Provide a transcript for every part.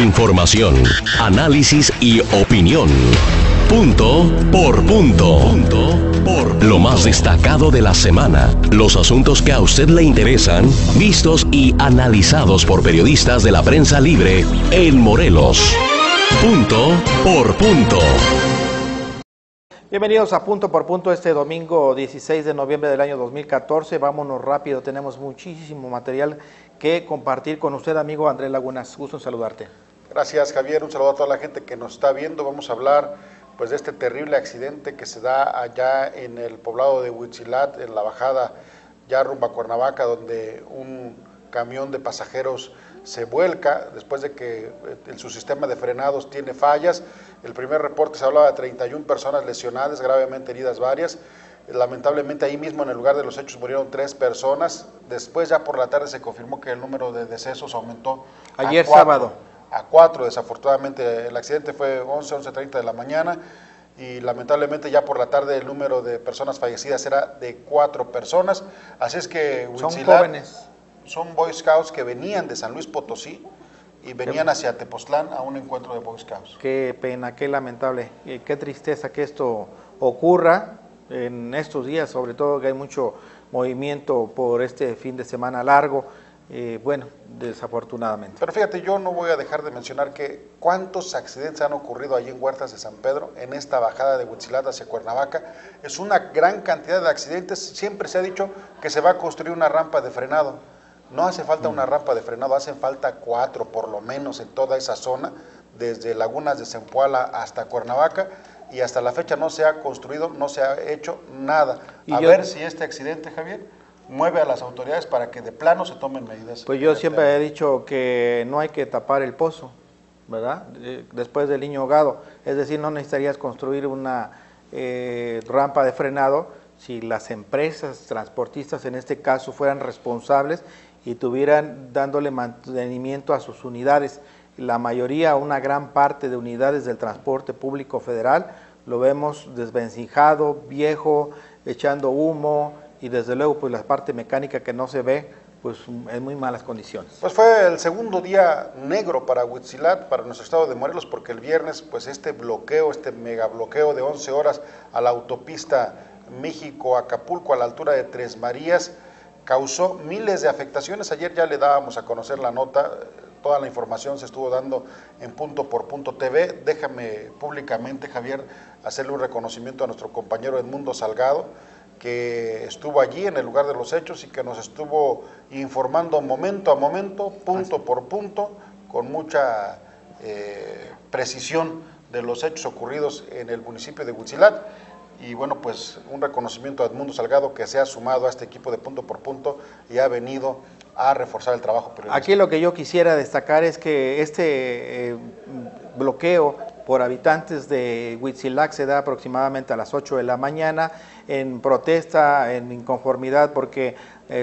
Información, análisis y opinión. Punto por punto. Lo más destacado de la semana. Los asuntos que a usted le interesan, vistos y analizados por periodistas de la prensa libre en Morelos. Punto por punto. Bienvenidos a Punto por Punto este domingo 16 de noviembre del año 2014. Vámonos rápido, tenemos muchísimo material que compartir con usted, amigo Andrés Lagunas. Gusto en saludarte. Gracias, Javier. Un saludo a toda la gente que nos está viendo. Vamos a hablar pues de este terrible accidente que se da allá en el poblado de Huitzilac, en la bajada ya rumbo a Cuernavaca, donde un camión de pasajeros se vuelca después de que su sistema de frenados tiene fallas. El primer reporte se hablaba de 31 personas lesionadas, gravemente heridas varias. Lamentablemente ahí mismo en el lugar de los hechos murieron 3 personas. Después ya por la tarde se confirmó que el número de decesos aumentó ayer sábado a 4. Desafortunadamente el accidente fue 11:30 de la mañana y lamentablemente ya por la tarde el número de personas fallecidas era de 4 personas. Así es que son jóvenes. Son Boy Scouts que venían de San Luis Potosí y venían hacia Tepoztlán a un encuentro de Boy Scouts. Qué pena, qué lamentable, qué tristeza que esto ocurra en estos días, sobre todo que hay mucho movimiento por este fin de semana largo, bueno, desafortunadamente. Pero fíjate, yo no voy a dejar de mencionar que cuántos accidentes han ocurrido allí en Huertas de San Pedro, en esta bajada de Huitzilac hacia Cuernavaca. Es una gran cantidad de accidentes. Siempre se ha dicho que se va a construir una rampa de frenado. No hace falta una rampa de frenado, hacen falta 4 por lo menos en toda esa zona, desde Lagunas de Zempoala hasta Cuernavaca, y hasta la fecha no se ha construido, no se ha hecho nada. Ver si este accidente, Javier, mueve a las autoridades para que de plano se tomen medidas. Pues yo siempre he dicho que no hay que tapar el pozo, ¿verdad? Después del niño ahogado, es decir, no necesitarías construir una rampa de frenado si las empresas transportistas en este caso fueran responsables y tuvieran dándole mantenimiento a sus unidades. La mayoría, una gran parte de unidades del transporte público federal, lo vemos desvencijado, viejo, echando humo, y desde luego pues la parte mecánica que no se ve, pues en muy malas condiciones. Pues fue el segundo día negro para Huitzilac, para nuestro estado de Morelos, porque el viernes pues este bloqueo, este mega bloqueo de 11 horas a la autopista México-Acapulco a la altura de Tres Marías, causó miles de afectaciones. Ayer ya le dábamos a conocer la nota, toda la información se estuvo dando en Punto por Punto TV. Déjame públicamente, Javier, hacerle un reconocimiento a nuestro compañero Edmundo Salgado, que estuvo allí en el lugar de los hechos y que nos estuvo informando momento a momento, punto por punto, con mucha precisión de los hechos ocurridos en el municipio de Huitzilac. Y bueno, pues un reconocimiento a Edmundo Salgado, que se ha sumado a este equipo de Punto por Punto y ha venido a reforzar el trabajo periodístico. Aquí lo que yo quisiera destacar es que este bloqueo por habitantes de Huitzilac se da aproximadamente a las 8 de la mañana en protesta, en inconformidad, porque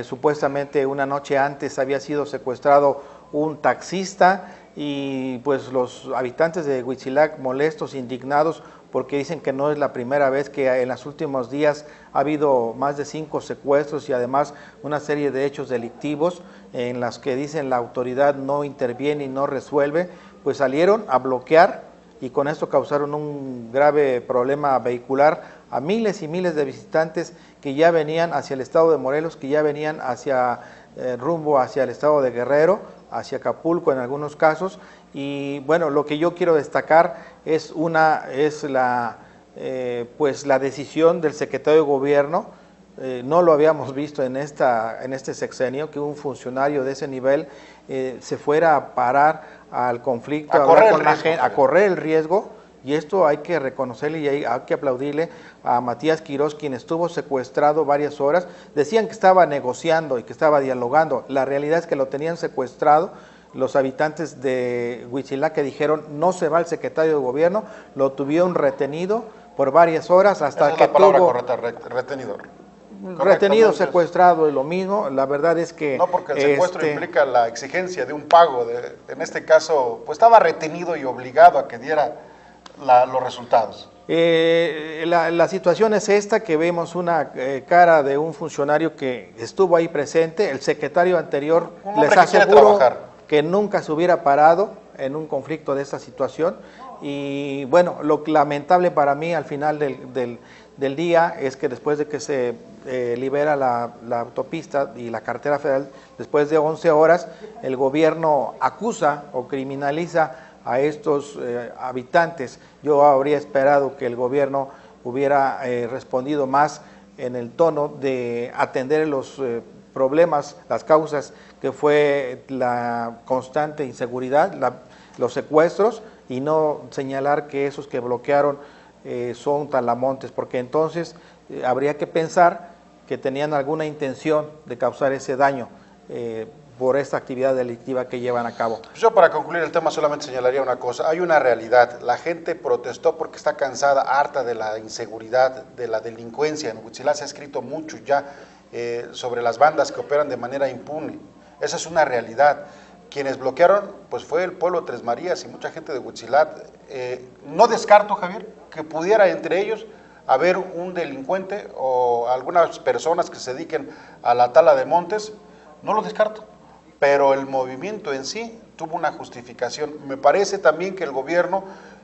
supuestamente una noche antes había sido secuestrado un taxista y pues los habitantes de Huitzilac molestos, indignados, porque dicen que no es la primera vez, que en los últimos días ha habido más de 5 secuestros y además una serie de hechos delictivos en las que dicen la autoridad no interviene y no resuelve, pues salieron a bloquear y con esto causaron un grave problema vehicular a miles y miles de visitantes que ya venían hacia el estado de Morelos, que ya venían hacia rumbo hacia el estado de Guerrero, hacia Acapulco en algunos casos. Y bueno, lo que yo quiero destacar es la decisión del secretario de Gobierno. No lo habíamos visto en este sexenio, que un funcionario de ese nivel se fuera a parar al conflicto, a correr el riesgo, y esto hay que reconocerle y hay que aplaudirle a Matías Quirós, quien estuvo secuestrado varias horas. Decían que estaba negociando y que estaba dialogando, la realidad es que lo tenían secuestrado. Los habitantes de Huitzilac que dijeron no se va el secretario de Gobierno, lo tuvieron retenido por varias horas hasta que tuvo... Retenido, secuestrado es lo mismo, la verdad es que... No, porque el secuestro implica la exigencia de un pago, en este caso, pues estaba retenido y obligado a que diera los resultados. La situación es esta, que vemos una cara de un funcionario que estuvo ahí presente, el secretario anterior, les aseguro que nunca se hubiera parado en un conflicto de esta situación. Y bueno, lo lamentable para mí al final del día es que después de que se libera la autopista y la carretera federal, después de 11 horas, el gobierno acusa o criminaliza a estos habitantes. Yo habría esperado que el gobierno hubiera respondido más en el tono de atender los problemas, las causas, que fue la constante inseguridad, los secuestros, y no señalar que esos que bloquearon son talamontes, porque entonces habría que pensar que tenían alguna intención de causar ese daño por esta actividad delictiva que llevan a cabo. Yo, para concluir el tema, solamente señalaría una cosa. Hay una realidad. La gente protestó porque está cansada, harta de la inseguridad, de la delincuencia. En Huitzilá se ha escrito mucho ya sobre las bandas que operan de manera impune. Esa es una realidad. Quienes bloquearon, pues fue el pueblo de Tres Marías y mucha gente de Huitzilá. No descarto, Javier, que pudiera entre ellos haber un delincuente o algunas personas que se dediquen a la tala de montes. No lo descarto, pero el movimiento en sí tuvo una justificación. Me parece también que el gobierno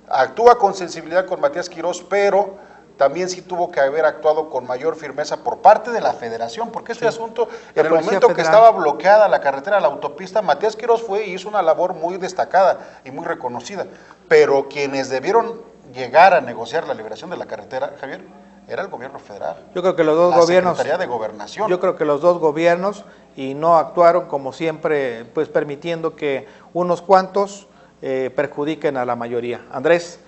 actúa con sensibilidad con Matías Quirós, pero también sí tuvo que haber actuado con mayor firmeza por parte de la federación, porque este asunto, en el momento que estaba bloqueada la carretera, la autopista, Matías Quirós fue y hizo una labor muy destacada y muy reconocida, pero quienes debieron llegar a negociar la liberación de la carretera, Javier, era el gobierno federal. Yo creo que los dos gobiernos, Secretaría de Gobernación. Yo creo que los dos gobiernos, y no actuaron como siempre, pues permitiendo que unos cuantos perjudiquen a la mayoría. Andrés,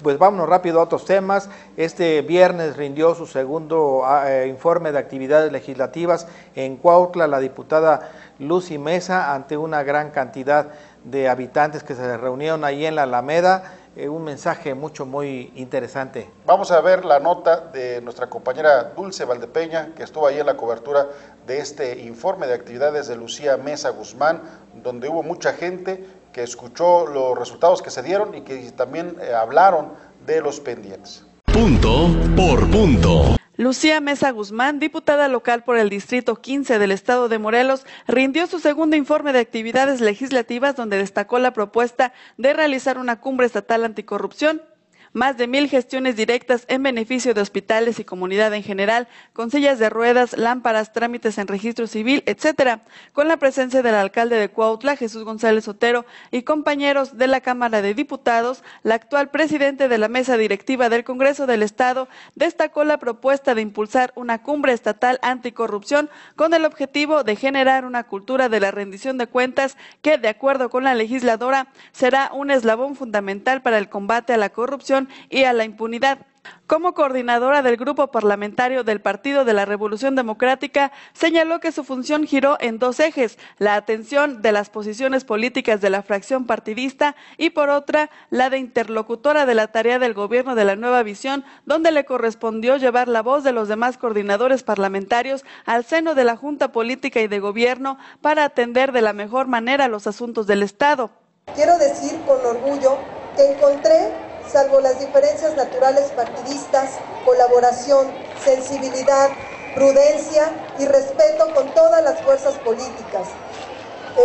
pues vámonos rápido a otros temas. Este viernes rindió su segundo informe de actividades legislativas en Cuautla la diputada Lucy Mesa ante una gran cantidad de habitantes que se reunieron ahí en la Alameda. Un mensaje muy interesante. Vamos a ver la nota de nuestra compañera Dulce Valdepeña, que estuvo ahí en la cobertura de este informe de actividades de Lucía Mesa Guzmán, donde hubo mucha gente que escuchó los resultados que se dieron y que también hablaron de los pendientes. Punto por punto. Lucía Mesa Guzmán, diputada local por el Distrito 15 del Estado de Morelos, rindió su segundo informe de actividades legislativas donde destacó la propuesta de realizar una cumbre estatal anticorrupción. Más de 1000 gestiones directas en beneficio de hospitales y comunidad en general, con sillas de ruedas, lámparas, trámites en registro civil, etcétera, con la presencia del alcalde de Cuautla, Jesús González Otero, y compañeros de la Cámara de Diputados. La actual presidente de la mesa directiva del Congreso del Estado destacó la propuesta de impulsar una cumbre estatal anticorrupción con el objetivo de generar una cultura de la rendición de cuentas que, de acuerdo con la legisladora, será un eslabón fundamental para el combate a la corrupción y a la impunidad. Como coordinadora del grupo parlamentario del Partido de la Revolución Democrática, señaló que su función giró en dos ejes: la atención de las posiciones políticas de la fracción partidista y, por otra, la de interlocutora de la tarea del gobierno de la Nueva Visión, donde le correspondió llevar la voz de los demás coordinadores parlamentarios al seno de la Junta Política y de Gobierno para atender de la mejor manera los asuntos del Estado. Quiero decir con orgullo que encontré, salvo las diferencias naturales partidistas, colaboración, sensibilidad, prudencia y respeto con todas las fuerzas políticas.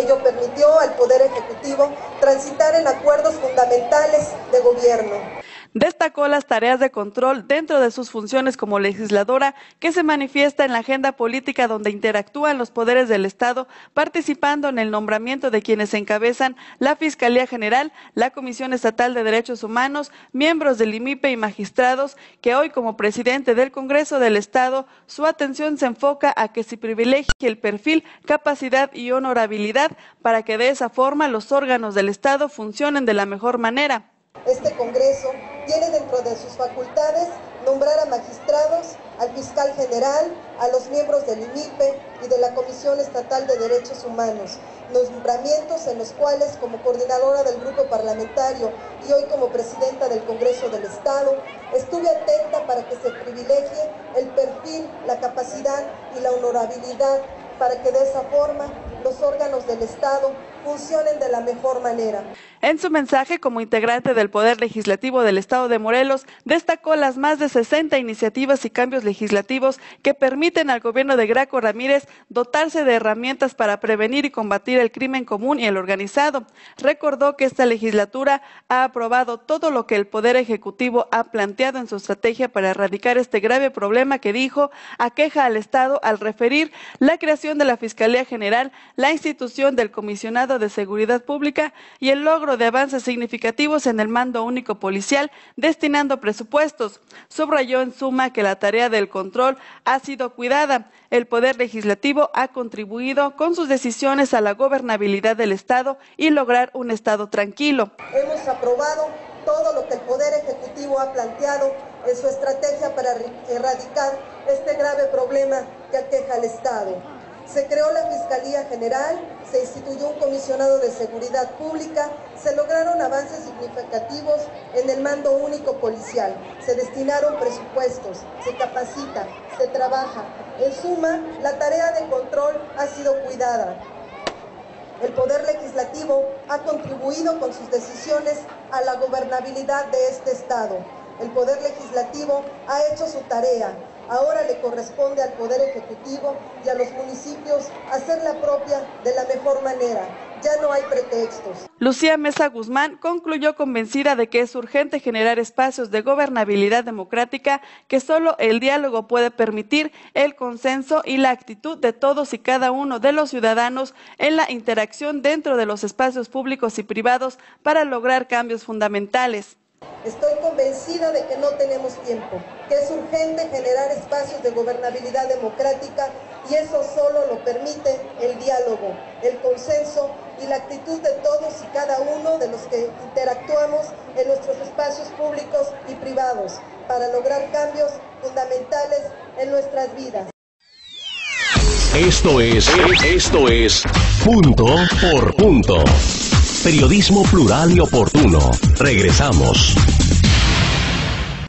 Ello permitió al Poder Ejecutivo transitar en acuerdos fundamentales de gobierno. Destacó las tareas de control dentro de sus funciones como legisladora, que se manifiesta en la agenda política donde interactúan los poderes del Estado, participando en el nombramiento de quienes encabezan la Fiscalía General, la Comisión Estatal de Derechos Humanos, miembros del IMIPE y magistrados, que hoy, como presidente del Congreso del Estado, su atención se enfoca a que se privilegie el perfil, capacidad y honorabilidad para que de esa forma los órganos del Estado funcionen de la mejor manera. Este Congreso tiene dentro de sus facultades nombrar a magistrados, al fiscal general, a los miembros del IMIPE y de la Comisión Estatal de Derechos Humanos, nombramientos en los cuales, como coordinadora del grupo parlamentario y hoy como presidenta del Congreso del Estado, estuve atenta para que se privilegie el perfil, la capacidad y la honorabilidad, para que de esa forma los órganos del Estado funcionen de la mejor manera. En su mensaje como integrante del Poder Legislativo del Estado de Morelos, destacó las más de 60 iniciativas y cambios legislativos que permiten al gobierno de Graco Ramírez dotarse de herramientas para prevenir y combatir el crimen común y el organizado. Recordó que esta legislatura ha aprobado todo lo que el Poder Ejecutivo ha planteado en su estrategia para erradicar este grave problema que dijo aqueja al Estado al referir la creación de la Fiscalía General, la institución del Comisionado de Seguridad Pública y el logro de avances significativos en el mando único policial, destinando presupuestos. Subrayó en suma que la tarea del control ha sido cuidada. El Poder Legislativo ha contribuido con sus decisiones a la gobernabilidad del Estado y lograr un Estado tranquilo. Hemos aprobado todo lo que el Poder Ejecutivo ha planteado en su estrategia para erradicar este grave problema que aqueja al Estado. Se creó la Fiscalía General, se instituyó un comisionado de seguridad pública, se lograron avances significativos en el mando único policial, se destinaron presupuestos, se capacita, se trabaja. En suma, la tarea de control ha sido cuidada. El Poder Legislativo ha contribuido con sus decisiones a la gobernabilidad de este Estado. El Poder Legislativo ha hecho su tarea. Ahora le corresponde al Poder Ejecutivo y a los municipios hacer la propia de la mejor manera. Ya no hay pretextos. Lucía Mesa Guzmán concluyó convencida de que es urgente generar espacios de gobernabilidad democrática, que solo el diálogo puede permitir el consenso y la actitud de todos y cada uno de los ciudadanos en la interacción dentro de los espacios públicos y privados para lograr cambios fundamentales. Estoy convencida de que no tenemos tiempo, que es urgente generar espacios de gobernabilidad democrática y eso solo lo permite el diálogo, el consenso y la actitud de todos y cada uno de los que interactuamos en nuestros espacios públicos y privados para lograr cambios fundamentales en nuestras vidas. Esto es Punto por Punto. Periodismo plural y oportuno. Regresamos.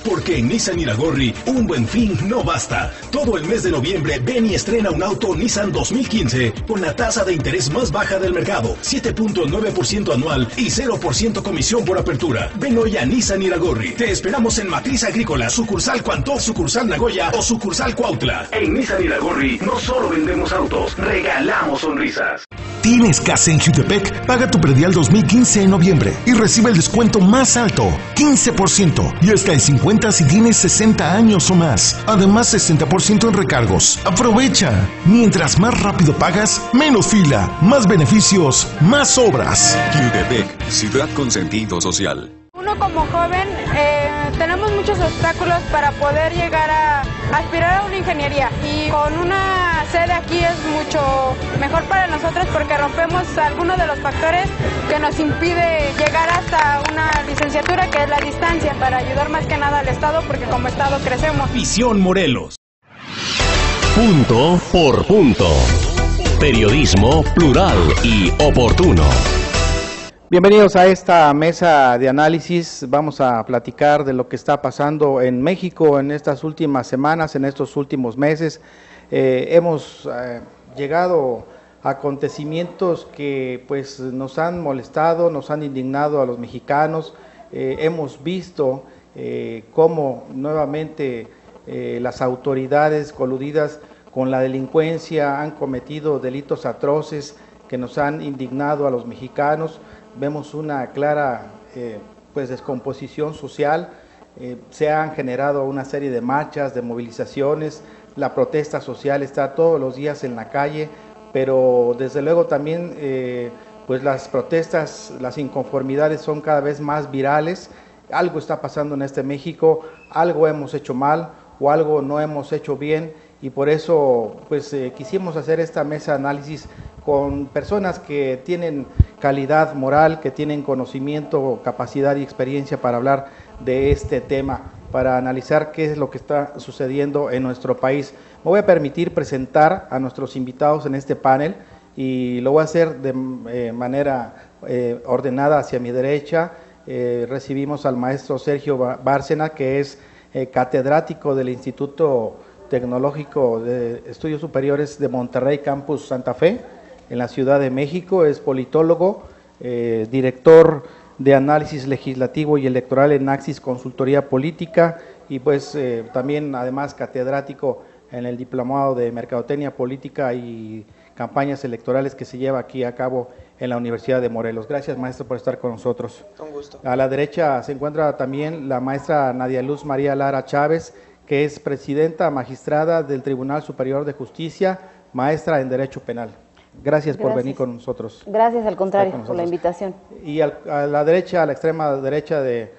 Porque en Nissan Iragorri, un buen fin no basta. Todo el mes de noviembre, ven y estrena un auto Nissan 2015 con la tasa de interés más baja del mercado, 7.9% anual y 0% comisión por apertura. Ven hoy a Nissan Iragorri. Te esperamos en Matriz Agrícola, sucursal Cuantó, sucursal Nagoya o sucursal Cuautla. En Nissan Iragorri no solo vendemos autos, regalamos sonrisas. ¿Tienes casa en Jutepec? Paga tu predial 2015 en noviembre y recibe el descuento más alto, 15%, y hasta el 50% si tienes 60 años o más. Además, 60% en recargos. ¡Aprovecha! Mientras más rápido pagas, menos fila, más beneficios, más obras. Jutepec, ciudad con sentido social. Uno como joven tenemos muchos obstáculos para poder llegar a aspirar a una ingeniería y con una sede aquí es mucho mejor para nosotros porque rompemos algunos de los factores que nos impide llegar hasta una licenciatura, que es la distancia, para ayudar más que nada al Estado porque como Estado crecemos. Visión Morelos. Punto por Punto. Periodismo plural y oportuno. Bienvenidos a esta mesa de análisis. Vamos a platicar de lo que está pasando en México en estas últimas semanas, en estos últimos meses. Hemos llegado a acontecimientos que pues nos han molestado, nos han indignado a los mexicanos. Hemos visto cómo nuevamente las autoridades coludidas con la delincuencia han cometido delitos atroces que nos han indignado a los mexicanos. Vemos una clara pues descomposición social, se han generado una serie de marchas, de movilizaciones, la protesta social está todos los días en la calle, pero desde luego también pues las protestas, las inconformidades son cada vez más virales. Algo está pasando en este México, algo hemos hecho mal o algo no hemos hecho bien, y por eso pues quisimos hacer esta mesa de análisis con personas que tienen calidad moral, que tienen conocimiento, capacidad y experiencia para hablar de este tema, para analizar qué es lo que está sucediendo en nuestro país. Me voy a permitir presentar a nuestros invitados en este panel y lo voy a hacer de manera ordenada. Hacia mi derecha recibimos al maestro Sergio Bárcena, que es catedrático del Instituto Tecnológico de Estudios Superiores de Monterrey, Campus Santa Fe. en la Ciudad de México, es politólogo, director de análisis legislativo y electoral en Axis Consultoría Política y pues también además catedrático en el Diplomado de Mercadotecnia Política y Campañas Electorales que se lleva aquí a cabo en la Universidad de Morelos. Gracias, maestro, por estar con nosotros. Un gusto. A la derecha se encuentra también la maestra Nadia Luz María Lara Chávez, que es presidenta magistrada del Tribunal Superior de Justicia, maestra en Derecho Penal. Gracias por venir con nosotros. Gracias, al contrario, por la invitación. Y a la derecha, a la extrema derecha de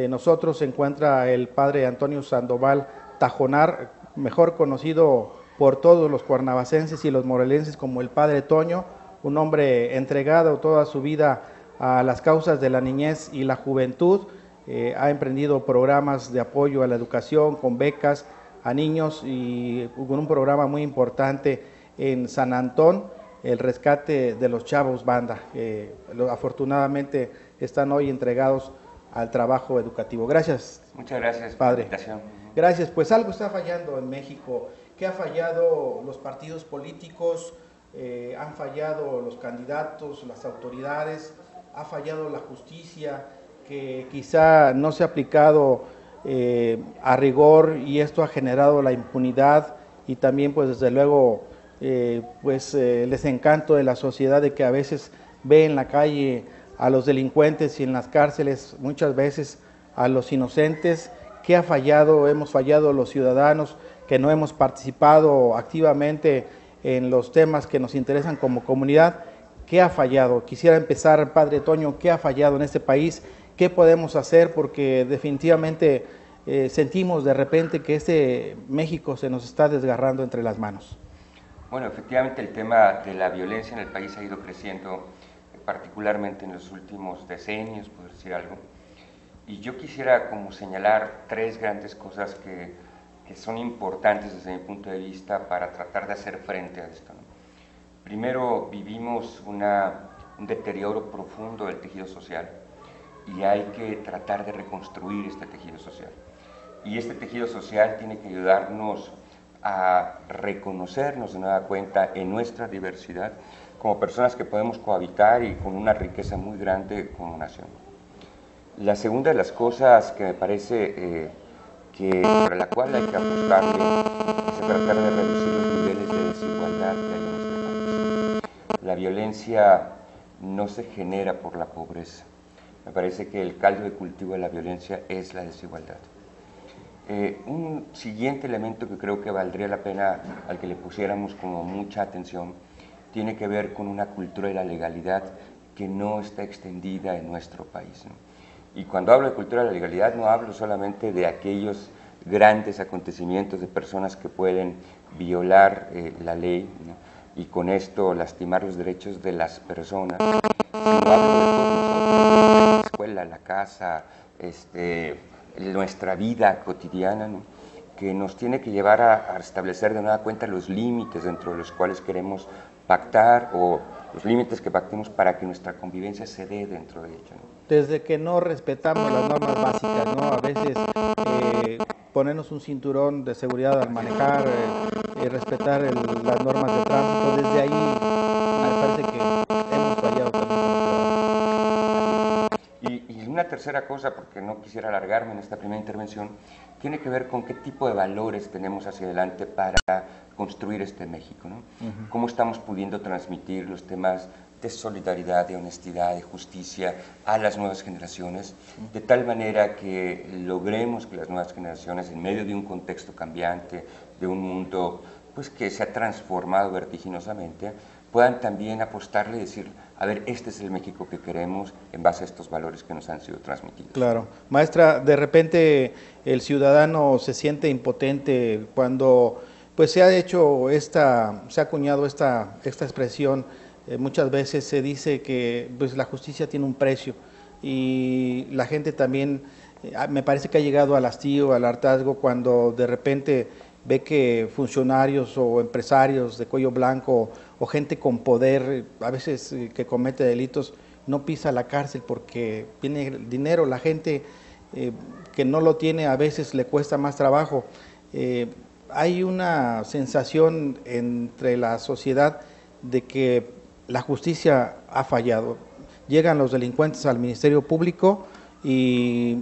nosotros se encuentra el padre Antonio Sandoval Tajonar, mejor conocido por todos los cuernavacenses y los morelenses como el padre Toño, un hombre entregado toda su vida a las causas de la niñez y la juventud. Ha emprendido programas de apoyo a la educación con becas a niños y con un programa muy importante en San Antón, el rescate de los chavos banda. Afortunadamente están hoy entregados al trabajo educativo. Gracias. Muchas gracias, padre. Por la invitación. Gracias. Pues algo está fallando en México. ¿Qué ha fallado? Los partidos políticos, han fallado los candidatos, las autoridades, ha fallado la justicia, que quizá no se ha aplicado a rigor y esto ha generado la impunidad y también pues desde luego el desencanto de la sociedad de que a veces ve en la calle a los delincuentes y en las cárceles muchas veces a los inocentes. ¿Qué ha fallado? Hemos fallado los ciudadanos que no hemos participado activamente en los temas que nos interesan como comunidad. ¿Qué ha fallado? Quisiera empezar, padre Toño, ¿qué ha fallado en este país? ¿Qué podemos hacer? Porque definitivamente sentimos de repente que este México se nos está desgarrando entre las manos. Bueno, efectivamente el tema de la violencia en el país ha ido creciendo, particularmente en los últimos decenios, por decir algo. Y yo quisiera como señalar tres grandes cosas que son importantes desde mi punto de vista para tratar de hacer frente a esto, ¿no? Primero, vivimos un deterioro profundo del tejido social y hay que tratar de reconstruir este tejido social. Y este tejido social tiene que ayudarnos a reconocernos de nueva cuenta en nuestra diversidad como personas que podemos cohabitar y con una riqueza muy grande como nación. La segunda de las cosas que me parece sobre la cual hay que apostarle es tratar de reducir los niveles de desigualdad que hay en este país. La violencia no se genera por la pobreza. Me parece que el caldo de cultivo de la violencia es la desigualdad. Un siguiente elemento que creo que valdría la pena al que le pusiéramos como mucha atención tiene que ver con una cultura de la legalidad que no está extendida en nuestro país, ¿no? Y cuando hablo de cultura de la legalidad no hablo solamente de aquellos grandes acontecimientos de personas que pueden violar la ley, ¿no? Y con esto lastimar los derechos de las personas, sino hablo de todos nosotros, la escuela, la casa, nuestra vida cotidiana, ¿no? Que nos tiene que llevar a establecer de nueva cuenta los límites dentro de los cuales queremos pactar o los límites que pactemos para que nuestra convivencia se dé dentro de ella, ¿no? Desde que no respetamos las normas básicas, ¿no? A veces ponernos un cinturón de seguridad al manejar, respetar las normas de tránsito, desde ahí me parece que hemos fallado también. Y una tercera cosa, porque no quisiera alargarme en esta primera intervención, tiene que ver con qué tipo de valores tenemos hacia adelante para construir este México, ¿no? Cómo estamos pudiendo transmitir los temas de solidaridad, de honestidad, de justicia a las nuevas generaciones, de tal manera que logremos que las nuevas generaciones, en medio de un contexto cambiante, de un mundo pues, que se ha transformado vertiginosamente, puedan también apostarle y decir, a ver, este es el México que queremos en base a estos valores que nos han sido transmitidos. Claro. Maestra, de repente el ciudadano se siente impotente cuando pues se ha acuñado esta expresión. Muchas veces se dice que pues, la justicia tiene un precio y la gente también me parece que ha llegado al hastío, al hartazgo cuando de repente ve que funcionarios o empresarios de cuello blanco o gente con poder, a veces que comete delitos, no pisa la cárcel porque tiene dinero. La gente que no lo tiene a veces le cuesta más trabajo. Hay una sensación entre la sociedad de que la justicia ha fallado. Llegan los delincuentes al Ministerio Público y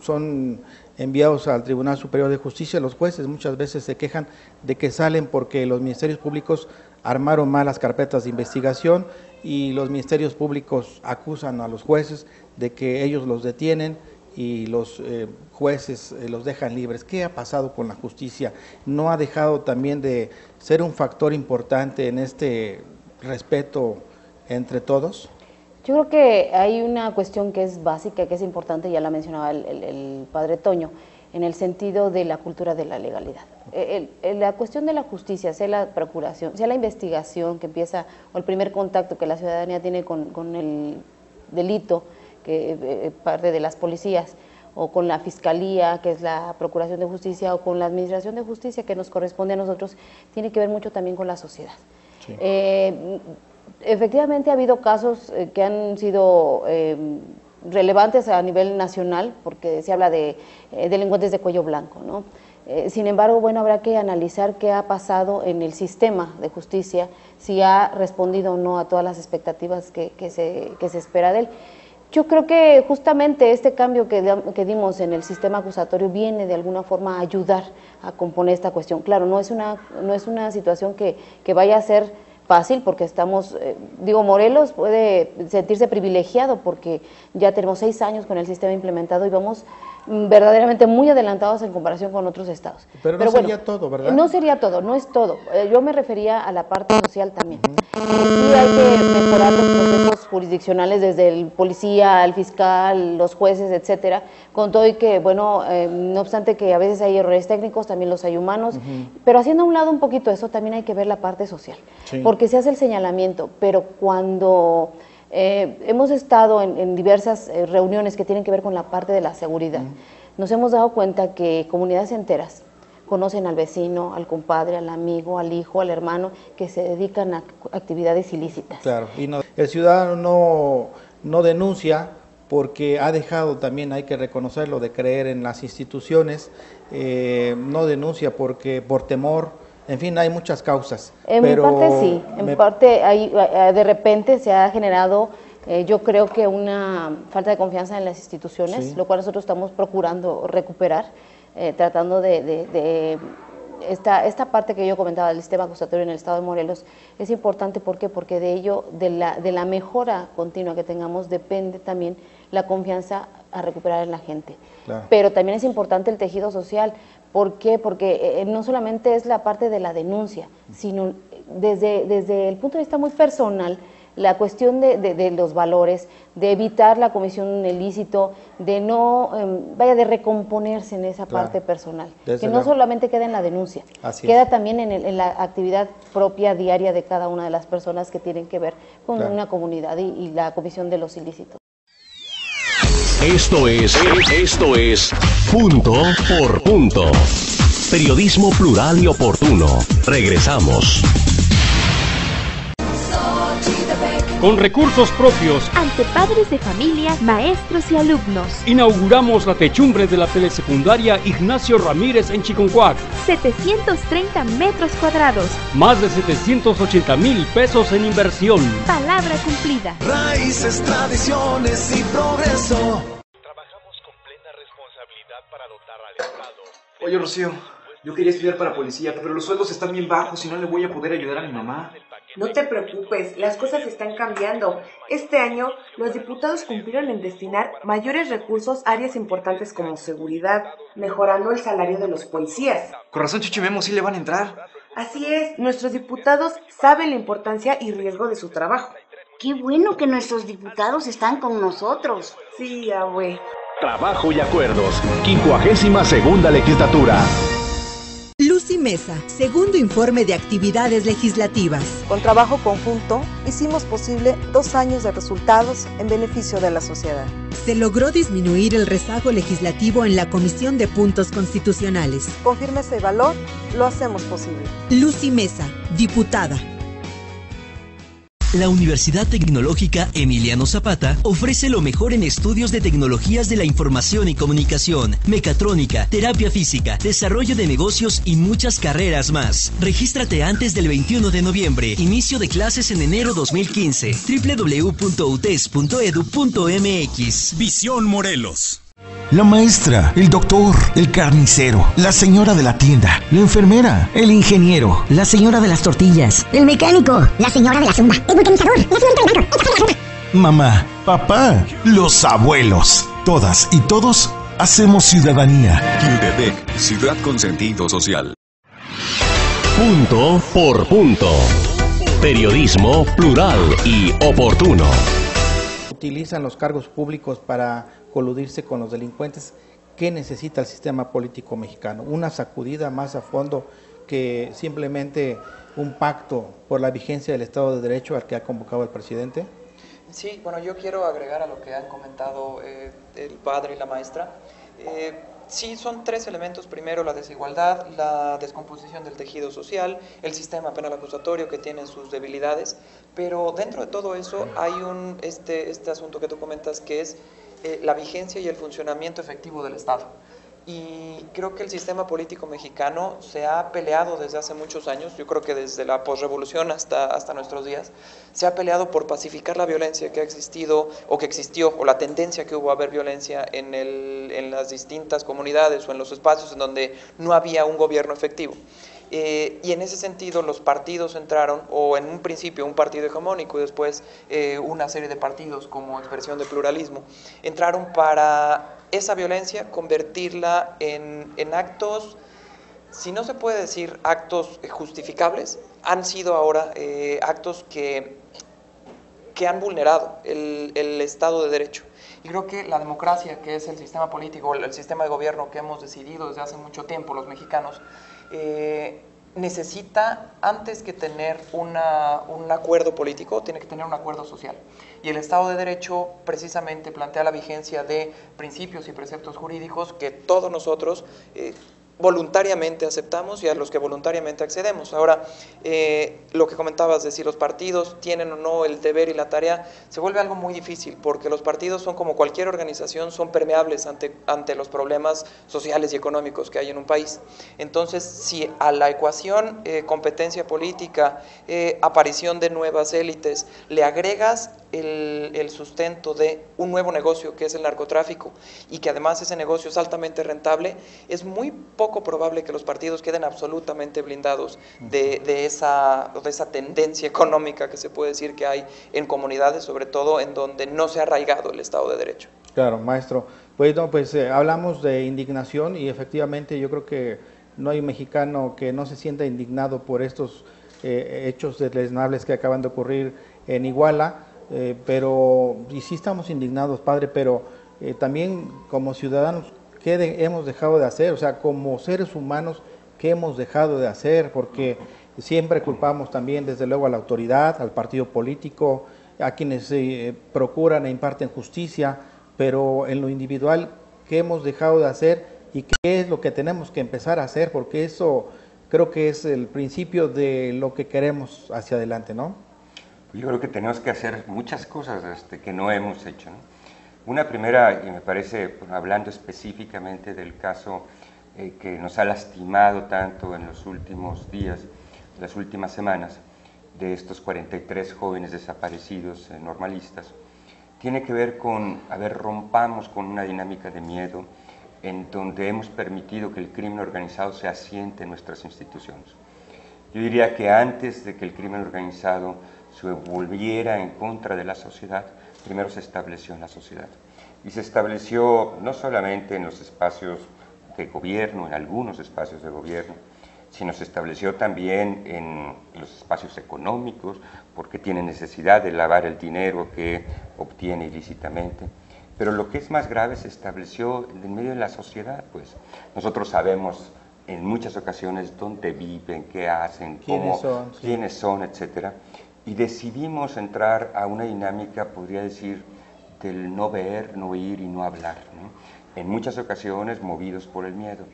son enviados al Tribunal Superior de Justicia. Los jueces muchas veces se quejan de que salen porque los ministerios públicos armaron mal las carpetas de investigación y los ministerios públicos acusan a los jueces de que ellos los detienen y los jueces los dejan libres. ¿Qué ha pasado con la justicia? ¿No ha dejado también de ser un factor importante en este respeto entre todos? Yo creo que hay una cuestión que es básica, que es importante, ya la mencionaba el padre Toño, en el sentido de la cultura de la legalidad. La cuestión de la justicia, sea la procuración, sea la investigación que empieza, o el primer contacto que la ciudadanía tiene con el delito, que parte de las policías, o con la fiscalía, que es la procuración de justicia, o con la administración de justicia, que nos corresponde a nosotros, tiene que ver mucho también con la sociedad. Sí. Efectivamente ha habido casos que han sido relevantes a nivel nacional, porque se habla de delincuentes de cuello blanco, ¿no? Sin embargo, bueno, habrá que analizar qué ha pasado en el sistema de justicia, si ha respondido o no a todas las expectativas que se espera de él. Yo creo que justamente este cambio que dimos en el sistema acusatorio viene de alguna forma a ayudar a componer esta cuestión. Claro, no es una situación que vaya a ser fácil, porque estamos, Morelos puede sentirse privilegiado porque ya tenemos 6 años con el sistema implementado y vamos verdaderamente muy adelantados en comparación con otros estados. Pero no sería todo, ¿verdad? No sería todo, no es todo. Yo me refería a la parte social también. Sí hay que mejorar los procesos jurisdiccionales desde el policía, el fiscal, los jueces, etcétera, con todo y que, bueno, no obstante que a veces hay errores técnicos, también los hay humanos, pero haciendo a un lado un poquito eso, también hay que ver la parte social, porque se hace el señalamiento, pero cuando hemos estado en diversas reuniones que tienen que ver con la parte de la seguridad, nos hemos dado cuenta que comunidades enteras conocen al vecino, al compadre, al amigo, al hijo, al hermano, que se dedican a actividades ilícitas. Claro, y el ciudadano no denuncia porque ha dejado también, hay que reconocerlo, de creer en las instituciones, no denuncia porque por temor, en fin, hay muchas causas. En parte sí, en parte hay, de repente se ha generado, yo creo que una falta de confianza en las instituciones, lo cual nosotros estamos procurando recuperar, tratando de esta parte que yo comentaba del sistema acusatorio en el estado de Morelos es importante. ¿Por qué? Porque de ello, de la mejora continua que tengamos, depende también la confianza a recuperar en la gente. Claro. Pero también es importante el tejido social. ¿Por qué? Porque no solamente es la parte de la denuncia, sino desde el punto de vista muy personal, la cuestión de los valores, de evitar la comisión del ilícito, de no, de recomponerse en esa parte personal, que no solamente queda en la denuncia, queda también en la actividad propia diaria de cada una de las personas que tienen que ver con una comunidad y la comisión de los ilícitos. Esto es Punto por Punto. Periodismo plural y oportuno. Regresamos. Con recursos propios, ante padres de familia, maestros y alumnos, inauguramos la techumbre de la telesecundaria Ignacio Ramírez en Chiconcuac. 730 metros cuadrados. Más de 780,000 pesos en inversión. Palabra cumplida. Raíces, tradiciones y progreso. Trabajamos con plena responsabilidad para dotar al Estado. Oye, Rocío, yo quería estudiar para policía, pero los sueldos están bien bajos y no le voy a poder ayudar a mi mamá. No te preocupes, las cosas están cambiando. Este año, los diputados cumplieron en destinar mayores recursos a áreas importantes como seguridad, mejorando el salario de los policías. Con razón, Chucho y Memo sí le van a entrar. Así es, nuestros diputados saben la importancia y riesgo de su trabajo. Qué bueno que nuestros diputados están con nosotros. Sí, abue. Trabajo y acuerdos, 52ª legislatura. Lucy Mesa, segundo informe de actividades legislativas. Con trabajo conjunto, hicimos posible 2 años de resultados en beneficio de la sociedad. Se logró disminuir el rezago legislativo en la Comisión de Puntos Constitucionales. Con firmeza y valor, lo hacemos posible. Lucy Mesa, diputada. La Universidad Tecnológica Emiliano Zapata ofrece lo mejor en estudios de tecnologías de la información y comunicación, mecatrónica, terapia física, desarrollo de negocios y muchas carreras más. Regístrate antes del 21 de noviembre. Inicio de clases en enero 2015. www.utes.edu.mx. Visión Morelos. La maestra, el doctor, el carnicero, la señora de la tienda, la enfermera, el ingeniero, la señora de las tortillas, el mecánico, la señora de la zumba, el vulcanizador, la señorita del banco, el chofer de la ruta. Mamá, papá, los abuelos. Todas y todos hacemos ciudadanía. QTEPEC, ciudad con sentido social. Punto por punto. Periodismo plural y oportuno. Utilizan los cargos públicos para coludirse con los delincuentes. ¿Qué necesita el sistema político mexicano? Una sacudida más a fondo que simplemente un pacto por la vigencia del Estado de Derecho al que ha convocado el presidente. Sí, bueno, yo quiero agregar a lo que han comentado el padre y la maestra. Sí, son tres elementos. Primero, la desigualdad, la descomposición del tejido social, el sistema penal acusatorio que tiene sus debilidades, pero dentro de todo eso hay este asunto que tú comentas que es la vigencia y el funcionamiento efectivo del Estado. Y creo que el sistema político mexicano se ha peleado desde hace muchos años, yo creo que desde la posrevolución hasta nuestros días, se ha peleado por pacificar la violencia que ha existido o que existió, o la tendencia que hubo a haber violencia en las distintas comunidades o en los espacios en donde no había un gobierno efectivo. Y en ese sentido los partidos entraron, o en un principio un partido hegemónico y después una serie de partidos como expresión de pluralismo, entraron para esa violencia convertirla en actos, si no se puede decir actos justificables, han sido ahora actos que han vulnerado el Estado de Derecho. Y creo que la democracia, que es el sistema político, el sistema de gobierno que hemos decidido desde hace mucho tiempo los mexicanos, necesita, antes que tener un acuerdo político, tiene que tener un acuerdo social. Y el Estado de Derecho precisamente plantea la vigencia de principios y preceptos jurídicos que todos nosotros voluntariamente aceptamos y a los que voluntariamente accedemos. Ahora, lo que comentabas de si los partidos tienen o no el deber y la tarea, se vuelve algo muy difícil, porque los partidos son como cualquier organización, son permeables ante los problemas sociales y económicos que hay en un país. Entonces, si a la ecuación competencia política, aparición de nuevas élites, le agregas el sustento de un nuevo negocio que es el narcotráfico, y que además ese negocio es altamente rentable, es muy poco probable que los partidos queden absolutamente blindados de esa tendencia económica que se puede decir que hay en comunidades, sobre todo en donde no se ha arraigado el Estado de Derecho. Claro, maestro. Bueno, pues hablamos de indignación y efectivamente yo creo que no hay mexicano que no se sienta indignado por estos hechos deleznables que acaban de ocurrir en Iguala. Pero, y sí estamos indignados, padre, pero también como ciudadanos, ¿qué hemos dejado de hacer? O sea, como seres humanos, ¿qué hemos dejado de hacer? Porque siempre culpamos también, desde luego, a la autoridad, al partido político, a quienes procuran e imparten justicia, pero en lo individual, ¿qué hemos dejado de hacer? ¿Y qué es lo que tenemos que empezar a hacer? Porque eso creo que es el principio de lo que queremos hacia adelante, ¿no? Yo creo que tenemos que hacer muchas cosas que no hemos hecho, ¿no? Una primera, y me parece, hablando específicamente del caso que nos ha lastimado tanto en los últimos días, las últimas semanas, de estos 43 jóvenes desaparecidos normalistas, tiene que ver con, rompamos con una dinámica de miedo en donde hemos permitido que el crimen organizado se asiente en nuestras instituciones. Yo diría que antes de que el crimen organizado se volviera en contra de la sociedad, primero se estableció en la sociedad. Y se estableció no solamente en los espacios de gobierno, en algunos espacios de gobierno, sino se estableció también en los espacios económicos, porque tiene necesidad de lavar el dinero que obtiene ilícitamente. Pero lo que es más grave, se estableció en medio de la sociedad, pues. Nosotros sabemos en muchas ocasiones dónde viven, qué hacen, quiénes son, etcétera. Y decidimos entrar a una dinámica, podría decir, del no ver, no oír y no hablar, ¿no? En muchas ocasiones movidos por el miedo.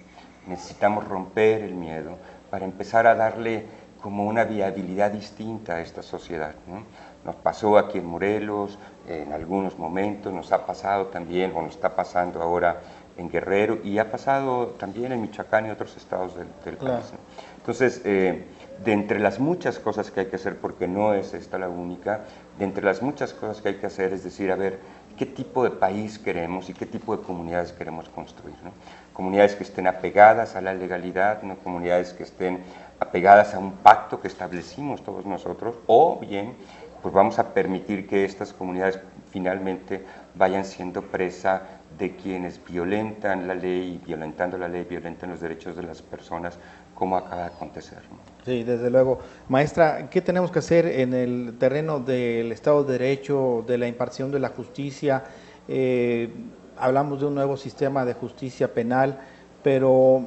Necesitamos romper el miedo para empezar a darle como una viabilidad distinta a esta sociedad, ¿no? Nos pasó aquí en Morelos, en algunos momentos, nos ha pasado también, o nos está pasando ahora en Guerrero, y ha pasado también en Michoacán y otros estados del país, ¿no? Entonces, de entre las muchas cosas que hay que hacer, porque no es esta la única, de entre las muchas cosas que hay que hacer es decir, a ver, ¿qué tipo de país queremos y qué tipo de comunidades queremos construir, ¿no? Comunidades que estén apegadas a la legalidad, ¿no? Comunidades que estén apegadas a un pacto que establecimos todos nosotros, o bien, pues vamos a permitir que estas comunidades finalmente vayan siendo presa de quienes violentan la ley, y violentando la ley, violentan los derechos de las personas, como acaba de acontecer, ¿no? Sí, desde luego. Maestra, ¿qué tenemos que hacer en el terreno del Estado de Derecho, de la impartición de la justicia? Hablamos de un nuevo sistema de justicia penal, pero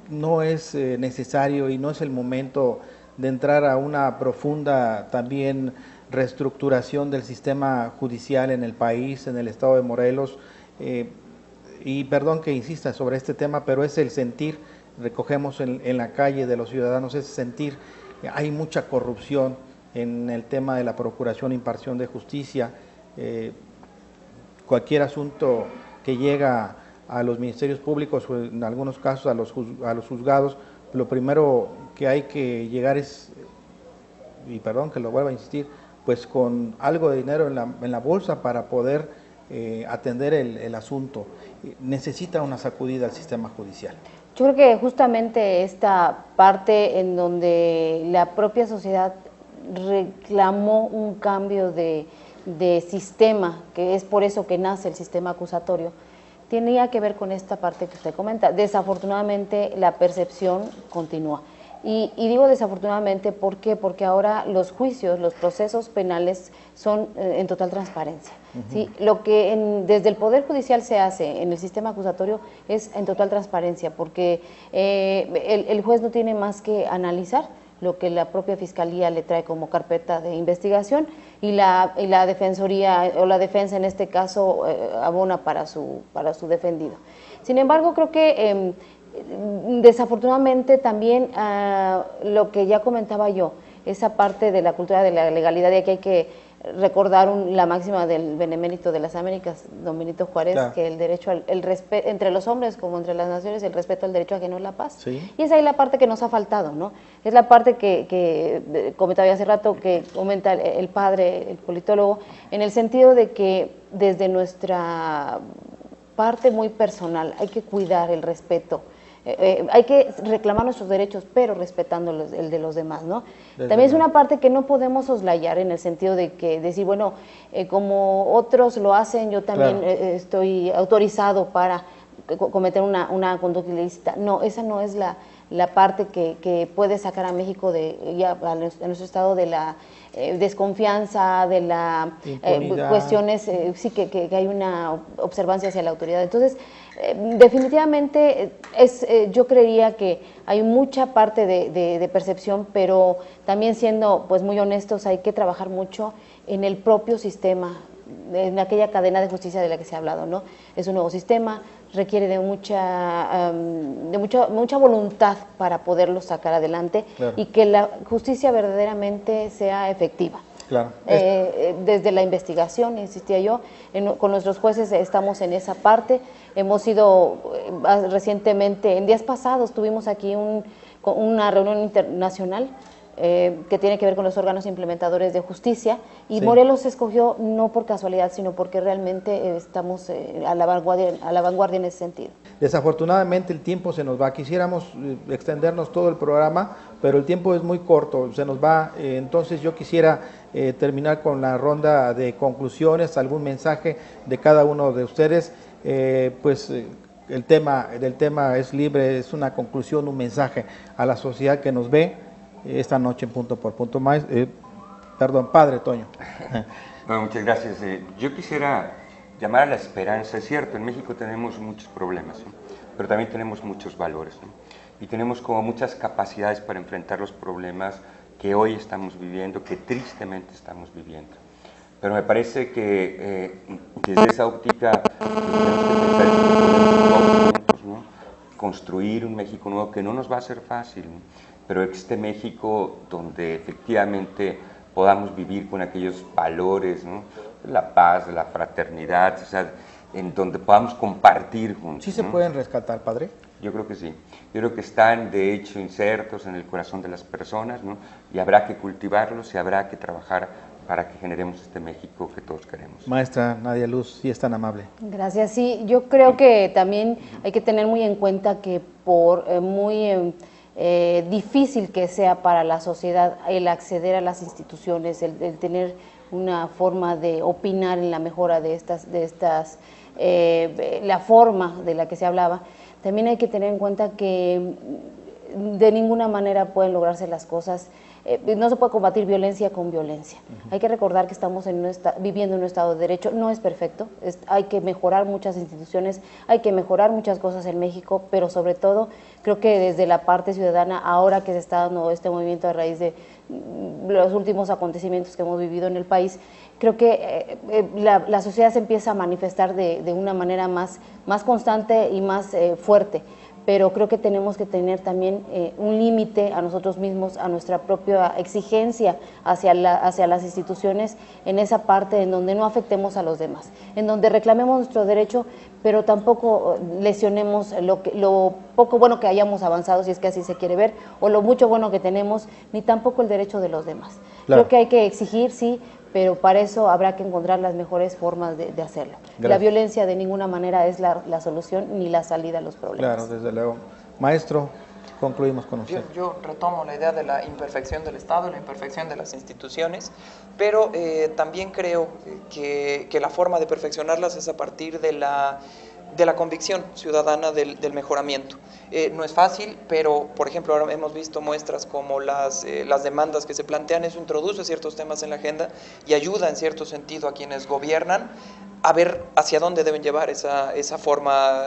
no es necesario y no es el momento de entrar a una profunda también reestructuración del sistema judicial en el país, en el estado de Morelos. Y perdón que insista sobre este tema, pero es el sentir, recogemos en la calle de los ciudadanos ese sentir. Hay mucha corrupción en el tema de la procuración e impartición de justicia. Cualquier asunto que llega a los ministerios públicos o en algunos casos a los juzgados, lo primero que hay que llegar es, y perdón que lo vuelva a insistir, pues con algo de dinero en la bolsa para poder atender el asunto. Necesita una sacudida al sistema judicial. Yo creo que justamente esta parte en donde la propia sociedad reclamó un cambio de sistema, que es por eso que nace el sistema acusatorio, tenía que ver con esta parte que usted comenta. Desafortunadamente la percepción continúa. Y digo desafortunadamente, ¿por qué? Porque ahora los juicios, los procesos penales son en total transparencia. ¿Sí? Lo que desde el Poder Judicial se hace en el sistema acusatorio es en total transparencia, porque el juez no tiene más que analizar lo que la propia Fiscalía le trae como carpeta de investigación y la Defensoría, o la defensa en este caso, abona para su defendido. Sin embargo, creo que desafortunadamente también lo que ya comentaba yo, esa parte de la cultura de la legalidad, y aquí hay que recordar la máxima del Benemérito de las Américas, don Benito Juárez, claro, que el derecho entre los hombres como entre las naciones, el respeto al derecho ajeno es la paz. Sí. Y es ahí la parte que nos ha faltado, ¿no? Es la parte que comentaba hace rato, que comenta el padre, el politólogo, en el sentido de que desde nuestra parte muy personal hay que cuidar el respeto. Hay que reclamar nuestros derechos, pero respetando el de los demás, ¿no? También es una parte que no podemos soslayar, en el sentido de que decir, bueno, como otros lo hacen, yo también estoy autorizado para cometer una conducta ilícita. No, esa no es la parte que puede sacar a México a nuestro estado de la desconfianza, de la cuestiones, sí, que hay una observancia hacia la autoridad. Entonces, definitivamente yo creería que hay mucha parte de percepción, pero también siendo pues muy honestos, hay que trabajar mucho en el propio sistema, en aquella cadena de justicia de la que se ha hablado, ¿no? Es un nuevo sistema, requiere de mucha voluntad para poderlo sacar adelante, claro, y que la justicia verdaderamente sea efectiva. Claro. Desde la investigación, insistía yo, con nuestros jueces estamos en esa parte. Hemos ido recientemente, en días pasados tuvimos aquí una reunión internacional que tiene que ver con los órganos implementadores de justicia, y sí, Morelos se escogió no por casualidad, sino porque realmente estamos a la vanguardia en ese sentido. Desafortunadamente el tiempo se nos va, quisiéramos extendernos todo el programa, pero el tiempo es muy corto, se nos va. Entonces yo quisiera terminar con la ronda de conclusiones, algún mensaje de cada uno de ustedes. El tema es libre, es una conclusión, un mensaje a la sociedad que nos ve esta noche en Punto por Punto. Padre Toño. Bueno, muchas gracias. Yo quisiera llamar a la esperanza. Es cierto, en México tenemos muchos problemas, ¿no? Pero también tenemos muchos valores, ¿no? Y tenemos como muchas capacidades para enfrentar los problemas que hoy estamos viviendo, que tristemente estamos viviendo. Pero me parece que desde esa óptica tenemos que pensar en todos juntos, ¿no? Construir un México nuevo, que no nos va a ser fácil, ¿no? Pero este México donde efectivamente podamos vivir con aquellos valores, ¿no? La paz, la fraternidad, o sea, en donde podamos compartir juntos. ¿Sí se pueden rescatar, padre? Yo creo que sí. Yo creo que están, de hecho, insertos en el corazón de las personas, ¿no? Y habrá que cultivarlos y habrá que trabajar para que generemos este México que todos queremos. Maestra Nadia Luz, si es tan amable. Gracias. Sí, yo creo que también hay que tener muy en cuenta que por muy difícil que sea para la sociedad el acceder a las instituciones, el tener una forma de opinar en la mejora de la forma de la que se hablaba, también hay que tener en cuenta que de ninguna manera pueden lograrse las cosas. No se puede combatir violencia con violencia. Hay que recordar que estamos viviendo en un Estado de Derecho, no es perfecto, hay que mejorar muchas instituciones, hay que mejorar muchas cosas en México, pero sobre todo creo que desde la parte ciudadana, ahora que se está dando este movimiento a raíz de los últimos acontecimientos que hemos vivido en el país, creo que la sociedad se empieza a manifestar de una manera más constante y más fuerte. Pero creo que tenemos que tener también un límite a nosotros mismos, a nuestra propia exigencia hacia las instituciones, en esa parte en donde no afectemos a los demás, en donde reclamemos nuestro derecho, pero tampoco lesionemos lo poco bueno que hayamos avanzado, si es que así se quiere ver, o lo mucho bueno que tenemos, ni tampoco el derecho de los demás. Claro. Creo que hay que exigir, sí, pero para eso habrá que encontrar las mejores formas de hacerlo. Gracias. La violencia de ninguna manera es la solución ni la salida a los problemas. Claro, desde luego. Maestro, concluimos con usted. Yo retomo la idea de la imperfección del Estado, la imperfección de las instituciones, pero también creo que la forma de perfeccionarlas es a partir de la convicción ciudadana del mejoramiento. No es fácil, pero por ejemplo ahora hemos visto muestras como las demandas que se plantean, eso introduce ciertos temas en la agenda y ayuda en cierto sentido a quienes gobiernan a ver hacia dónde deben llevar esa forma,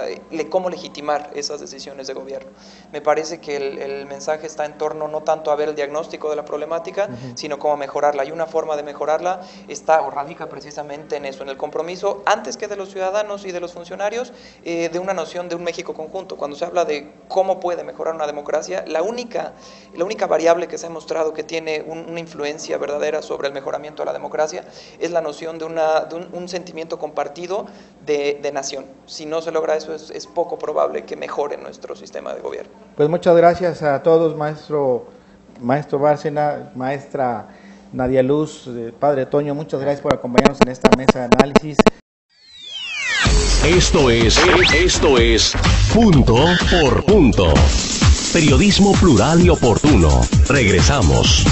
cómo legitimar esas decisiones de gobierno. Me parece que el mensaje está en torno no tanto a ver el diagnóstico de la problemática, sino cómo mejorarla. Y una forma de mejorarla radica precisamente en eso, en el compromiso, antes que de los ciudadanos y de los funcionarios, de una noción de un México conjunto. Cuando se habla de cómo puede mejorar una democracia, la única variable que se ha mostrado que tiene una influencia verdadera sobre el mejoramiento de la democracia es la noción de un sentimiento compartido de nación. Si no se logra eso, es poco probable que mejore nuestro sistema de gobierno. Pues muchas gracias a todos, maestro Bárcena, maestra Nadia Luz, padre Toño, muchas gracias por acompañarnos en esta mesa de análisis. Esto es Punto por Punto. Periodismo plural y oportuno. Regresamos.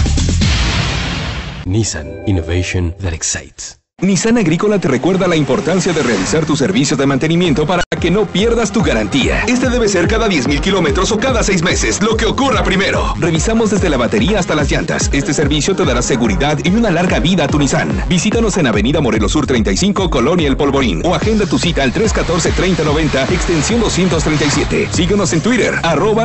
Nissan Innovation that excites. Nissan Agrícola te recuerda la importancia de realizar tu servicio de mantenimiento para que no pierdas tu garantía. Este debe ser cada 10,000 kilómetros o cada 6 meses, lo que ocurra primero. Revisamos desde la batería hasta las llantas. Este servicio te dará seguridad y una larga vida a tu Nissan. Visítanos en Avenida Morelos Sur 35, Colonia El Polvorín, o agenda tu cita al 314-3090, extensión 237. Síguenos en Twitter,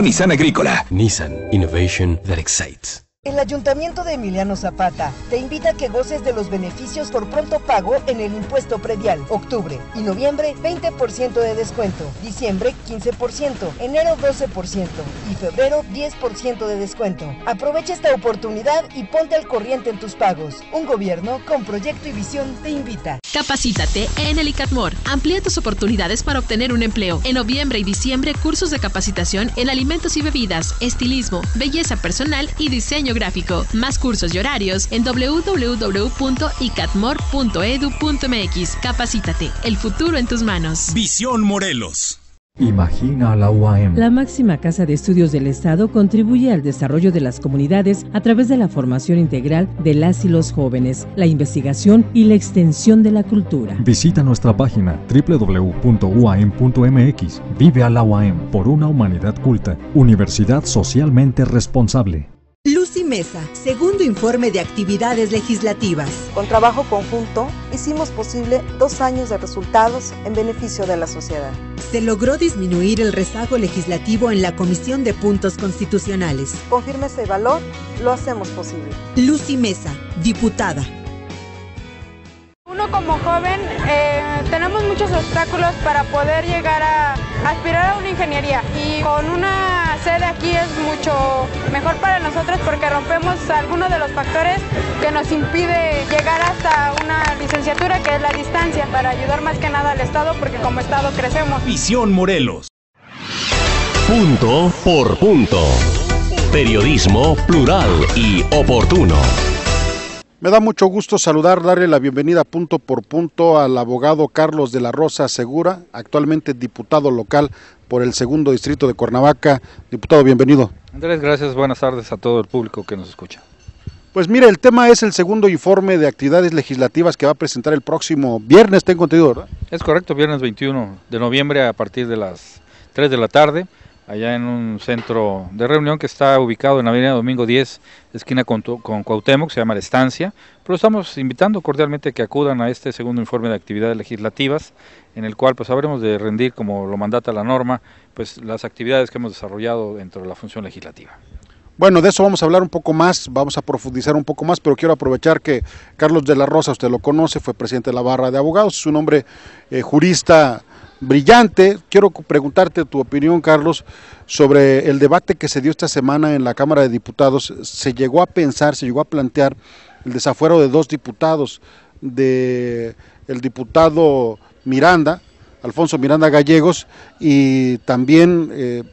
@Nissan Agrícola. Nissan Innovation that excites. El Ayuntamiento de Emiliano Zapata te invita a que goces de los beneficios por pronto pago en el impuesto predial. Octubre y noviembre, 20% de descuento. Diciembre, 15%. Enero, 12%. Y febrero, 10% de descuento. Aprovecha esta oportunidad y ponte al corriente en tus pagos. Un gobierno con proyecto y visión te invita. Capacítate en el ICATMOR. Amplía tus oportunidades para obtener un empleo. En noviembre y diciembre, cursos de capacitación en alimentos y bebidas, estilismo, belleza personal y diseño gráfico. Más cursos y horarios en www.icatmor.edu.mx. Capacítate. El futuro en tus manos. Visión Morelos. Imagina a la UAM. La máxima casa de estudios del Estado contribuye al desarrollo de las comunidades a través de la formación integral de las y los jóvenes, la investigación y la extensión de la cultura. Visita nuestra página www.uam.mx. Vive a la UAM por una humanidad culta. Universidad socialmente responsable. Lucy Mesa, segundo informe de actividades legislativas. Con trabajo conjunto, hicimos posible 2 años de resultados en beneficio de la sociedad. Se logró disminuir el rezago legislativo en la Comisión de Puntos Constitucionales. Con firmeza y valor, lo hacemos posible. Lucy Mesa, diputada. Uno como joven tenemos muchos obstáculos para poder llegar a aspirar a una ingeniería, y con una sede aquí es mucho mejor para nosotros porque rompemos algunos de los factores que nos impide llegar hasta una licenciatura, que es la distancia, para ayudar más que nada al Estado, porque como Estado crecemos. Visión Morelos. Punto por punto. Periodismo plural y oportuno. Me da mucho gusto darle la bienvenida punto por punto al abogado Carlos de la Rosa Segura, actualmente diputado local por el 2º Distrito de Cuernavaca. Diputado, bienvenido. Andrés, gracias, buenas tardes a todo el público que nos escucha. Pues mire, el tema es el segundo informe de actividades legislativas que va a presentar el próximo viernes, tengo entendido, ¿verdad? Es correcto, viernes 21 de noviembre a partir de las 3 de la tarde, allá en un centro de reunión que está ubicado en la avenida Domingo 10, esquina con Cuauhtémoc, se llama La Estancia, pero estamos invitando cordialmente que acudan a este segundo informe de actividades legislativas, en el cual pues habremos de rendir, como lo mandata la norma, pues las actividades que hemos desarrollado dentro de la función legislativa. Bueno, de eso vamos a hablar un poco más, vamos a profundizar un poco más, pero quiero aprovechar que Carlos de la Rosa, usted lo conoce, fue presidente de la Barra de Abogados, es un hombre jurista brillante. Quiero preguntarte tu opinión, Carlos, sobre el debate que se dio esta semana en la Cámara de Diputados. Se llegó a plantear el desafuero de 2 diputados, de el diputado Miranda, Alfonso Miranda Gallegos, y también,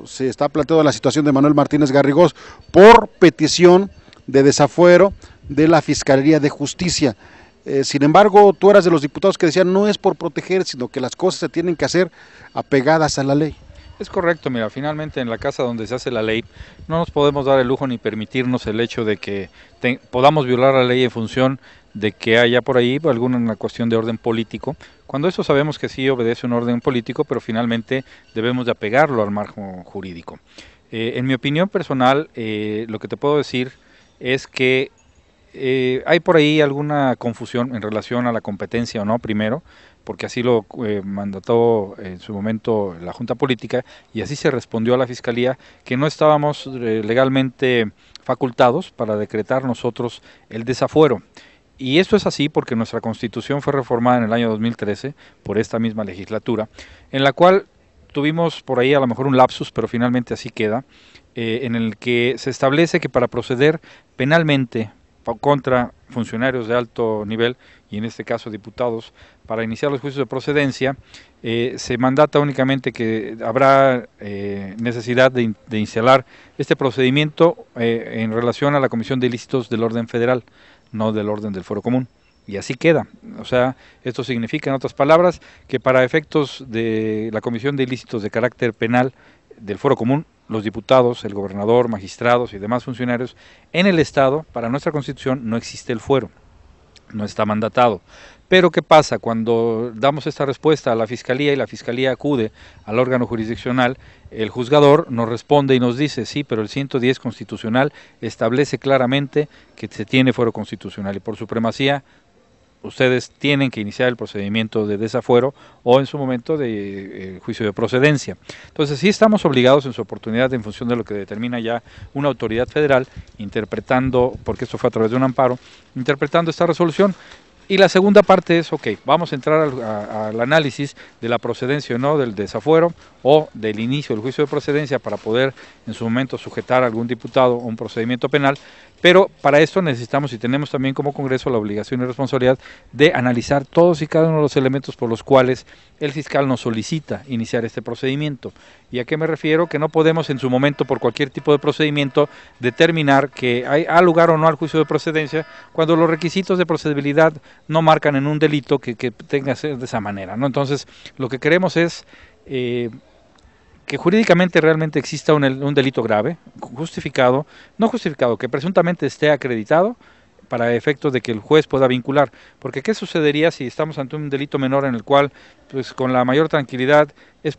se está planteando la situación de Manuel Martínez Garrigós por petición de desafuero de la Fiscalía de Justicia. Sin embargo, tú eras de los diputados que decían no es por proteger, sino que las cosas se tienen que hacer apegadas a la ley. Es correcto, mira, finalmente en la casa donde se hace la ley no nos podemos dar el lujo ni permitirnos el hecho de que podamos violar la ley en función de que haya por ahí alguna cuestión de orden político, cuando eso sabemos que sí obedece un orden político, pero finalmente debemos de apegarlo al margen jurídico. En mi opinión personal, lo que te puedo decir es que hay por ahí alguna confusión en relación a la competencia o no, primero, porque así lo mandató en su momento la Junta Política y así se respondió a la Fiscalía que no estábamos legalmente facultados para decretar nosotros el desafuero. Y esto es así porque nuestra Constitución fue reformada en el año 2013 por esta misma legislatura, en la cual tuvimos por ahí a lo mejor un lapsus, pero finalmente así queda, en el que se establece que para proceder penalmente contra funcionarios de alto nivel, y en este caso diputados, para iniciar los juicios de procedencia, se mandata únicamente que habrá necesidad de instalar este procedimiento en relación a la Comisión de Ilícitos del Orden Federal, no del orden del Fuero Común. Y así queda. O sea, esto significa, en otras palabras, que para efectos de la Comisión de Ilícitos de carácter penal del Fuero Común, los diputados, el gobernador, magistrados y demás funcionarios en el Estado, para nuestra Constitución no existe el fuero, no está mandatado. Pero ¿qué pasa? Cuando damos esta respuesta a la Fiscalía y la Fiscalía acude al órgano jurisdiccional, el juzgador nos responde y nos dice, sí, pero el 110 constitucional establece claramente que se tiene fuero constitucional y por supremacía ustedes tienen que iniciar el procedimiento de desafuero o en su momento de juicio de procedencia. Entonces sí estamos obligados en su oportunidad, en función de lo que determina ya una autoridad federal, interpretando, porque esto fue a través de un amparo, interpretando esta resolución. Y la segunda parte es, ok, vamos a entrar al análisis de la procedencia o no del desafuero o del inicio del juicio de procedencia para poder en su momento sujetar a algún diputado a un procedimiento penal, pero para esto necesitamos y tenemos también como Congreso la obligación y responsabilidad de analizar todos y cada uno de los elementos por los cuales el fiscal nos solicita iniciar este procedimiento. ¿Y a qué me refiero? Que no podemos en su momento por cualquier tipo de procedimiento determinar que hay lugar o no al juicio de procedencia cuando los requisitos de procedibilidad no marcan en un delito que tenga que ser de esa manera, ¿no? Entonces, lo que queremos es que jurídicamente realmente exista un delito grave, justificado, no justificado, que presuntamente esté acreditado para efectos de que el juez pueda vincular. Porque ¿qué sucedería si estamos ante un delito menor en el cual, pues con la mayor tranquilidad es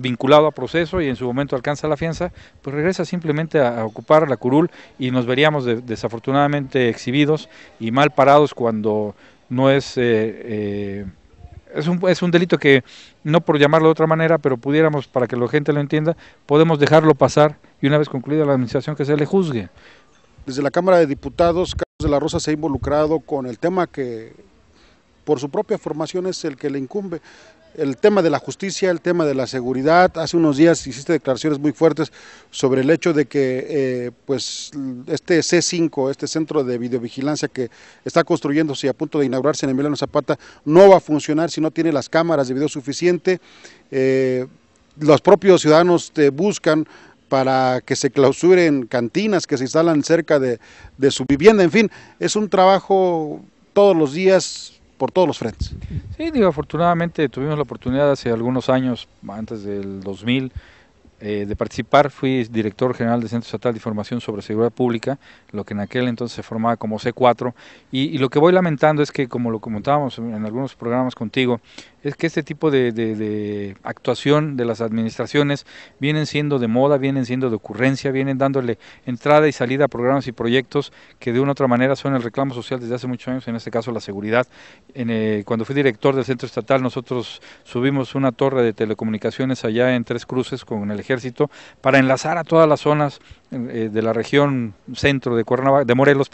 vinculado a proceso y en su momento alcanza la fianza, pues regresa simplemente a ocupar la curul y nos veríamos desafortunadamente exhibidos y mal parados cuando no es un delito que, no por llamarlo de otra manera, pero pudiéramos, para que la gente lo entienda, podemos dejarlo pasar y una vez concluida la administración que se le juzgue. Desde la Cámara de Diputados, Carlos de la Rosa se ha involucrado con el tema que por su propia formación es el que le incumbe. El tema de la justicia, el tema de la seguridad. Hace unos días hiciste declaraciones muy fuertes sobre el hecho de que pues este C5, este centro de videovigilancia que está construyéndose y a punto de inaugurarse en Emiliano Zapata, no va a funcionar si no tiene las cámaras de video suficiente. Los propios ciudadanos te buscan para que se clausuren cantinas que se instalan cerca de su vivienda. En fin, es un trabajo todos los días, por todos los frentes. Sí, digo, afortunadamente tuvimos la oportunidad hace algunos años, antes del 2000, de participar. Fui director general del Centro Estatal de Información sobre Seguridad Pública, lo que en aquel entonces se formaba como C4, y lo que voy lamentando es que, como lo comentábamos en algunos programas contigo, es que este tipo de actuación de las administraciones vienen siendo de moda, vienen siendo de ocurrencia, vienen dándole entrada y salida a programas y proyectos que de una u otra manera son el reclamo social desde hace muchos años, en este caso la seguridad. Cuando fui director del Centro Estatal, nosotros subimos una torre de telecomunicaciones allá en Tres Cruces con el Ejército para enlazar a todas las zonas de la región centro de Morelos,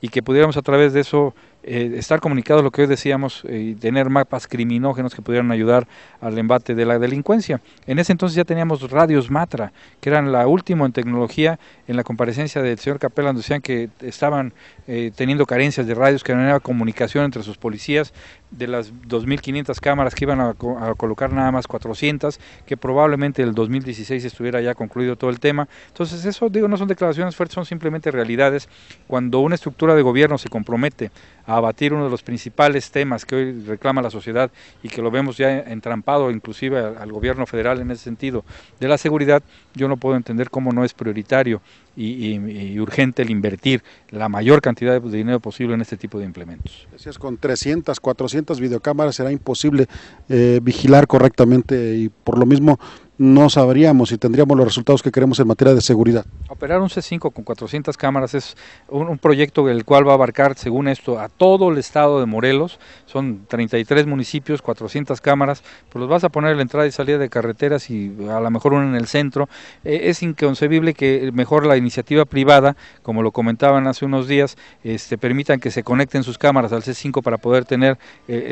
y que pudiéramos a través de eso estar comunicados, lo que hoy decíamos, y tener mapas criminógenos que pudieran ayudar al embate de la delincuencia. En ese entonces ya teníamos radios Matra, que eran la última en tecnología. En la comparecencia del señor Capela nos decían que estaban teniendo carencias de radios, que no había comunicación entre sus policías. De las 2.500 cámaras que iban a colocar, nada más 400, que probablemente el 2016 estuviera ya concluido todo el tema. Entonces eso, digo, no son declaraciones fuertes, son simplemente realidades. Cuando una estructura de gobierno se compromete a abatir uno de los principales temas que hoy reclama la sociedad y que lo vemos ya entrampado inclusive al gobierno federal en ese sentido de la seguridad, yo no puedo entender cómo no es prioritario y urgente el invertir la mayor cantidad de dinero posible en este tipo de implementos. Decías, con 300, 400 videocámaras será imposible vigilar correctamente, y por lo mismo no sabríamos si tendríamos los resultados que queremos en materia de seguridad. Operar un C5 con 400 cámaras es un proyecto el cual va a abarcar, según esto, a todo el estado de Morelos. Son 33 municipios, 400 cámaras, pues los vas a poner en la entrada y salida de carreteras y a lo mejor uno en el centro. Es inconcebible que mejor la iniciativa privada, como lo comentaban hace unos días, permitan que se conecten sus cámaras al C5 para poder tener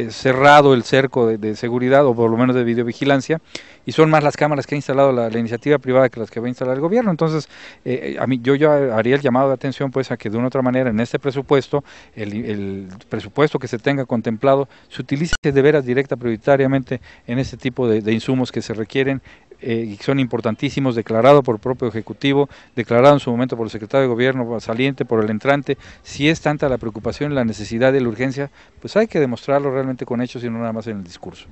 cerrado el cerco de seguridad, o por lo menos de videovigilancia, y son más las cámaras que ha instalado la iniciativa privada que las que va a instalar el gobierno. Entonces, yo ya haría el llamado de atención pues a que de una u otra manera en este presupuesto, el presupuesto que se tenga contemplado, se utilice de veras directa prioritariamente en este tipo de insumos que se requieren y que son importantísimos, declarado por el propio Ejecutivo, declarado en su momento por el secretario de Gobierno saliente, por el entrante. Si es tanta la preocupación, la necesidad y la urgencia, pues hay que demostrarlo realmente con hechos y no nada más en el discurso.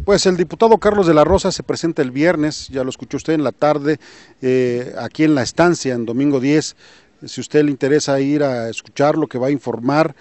Pues el diputado Carlos de la Rosa se presenta el viernes, ya lo escuchó usted en la tarde, aquí en la estancia, en domingo 10. Si a usted le interesa ir a escucharlo, que va a informar,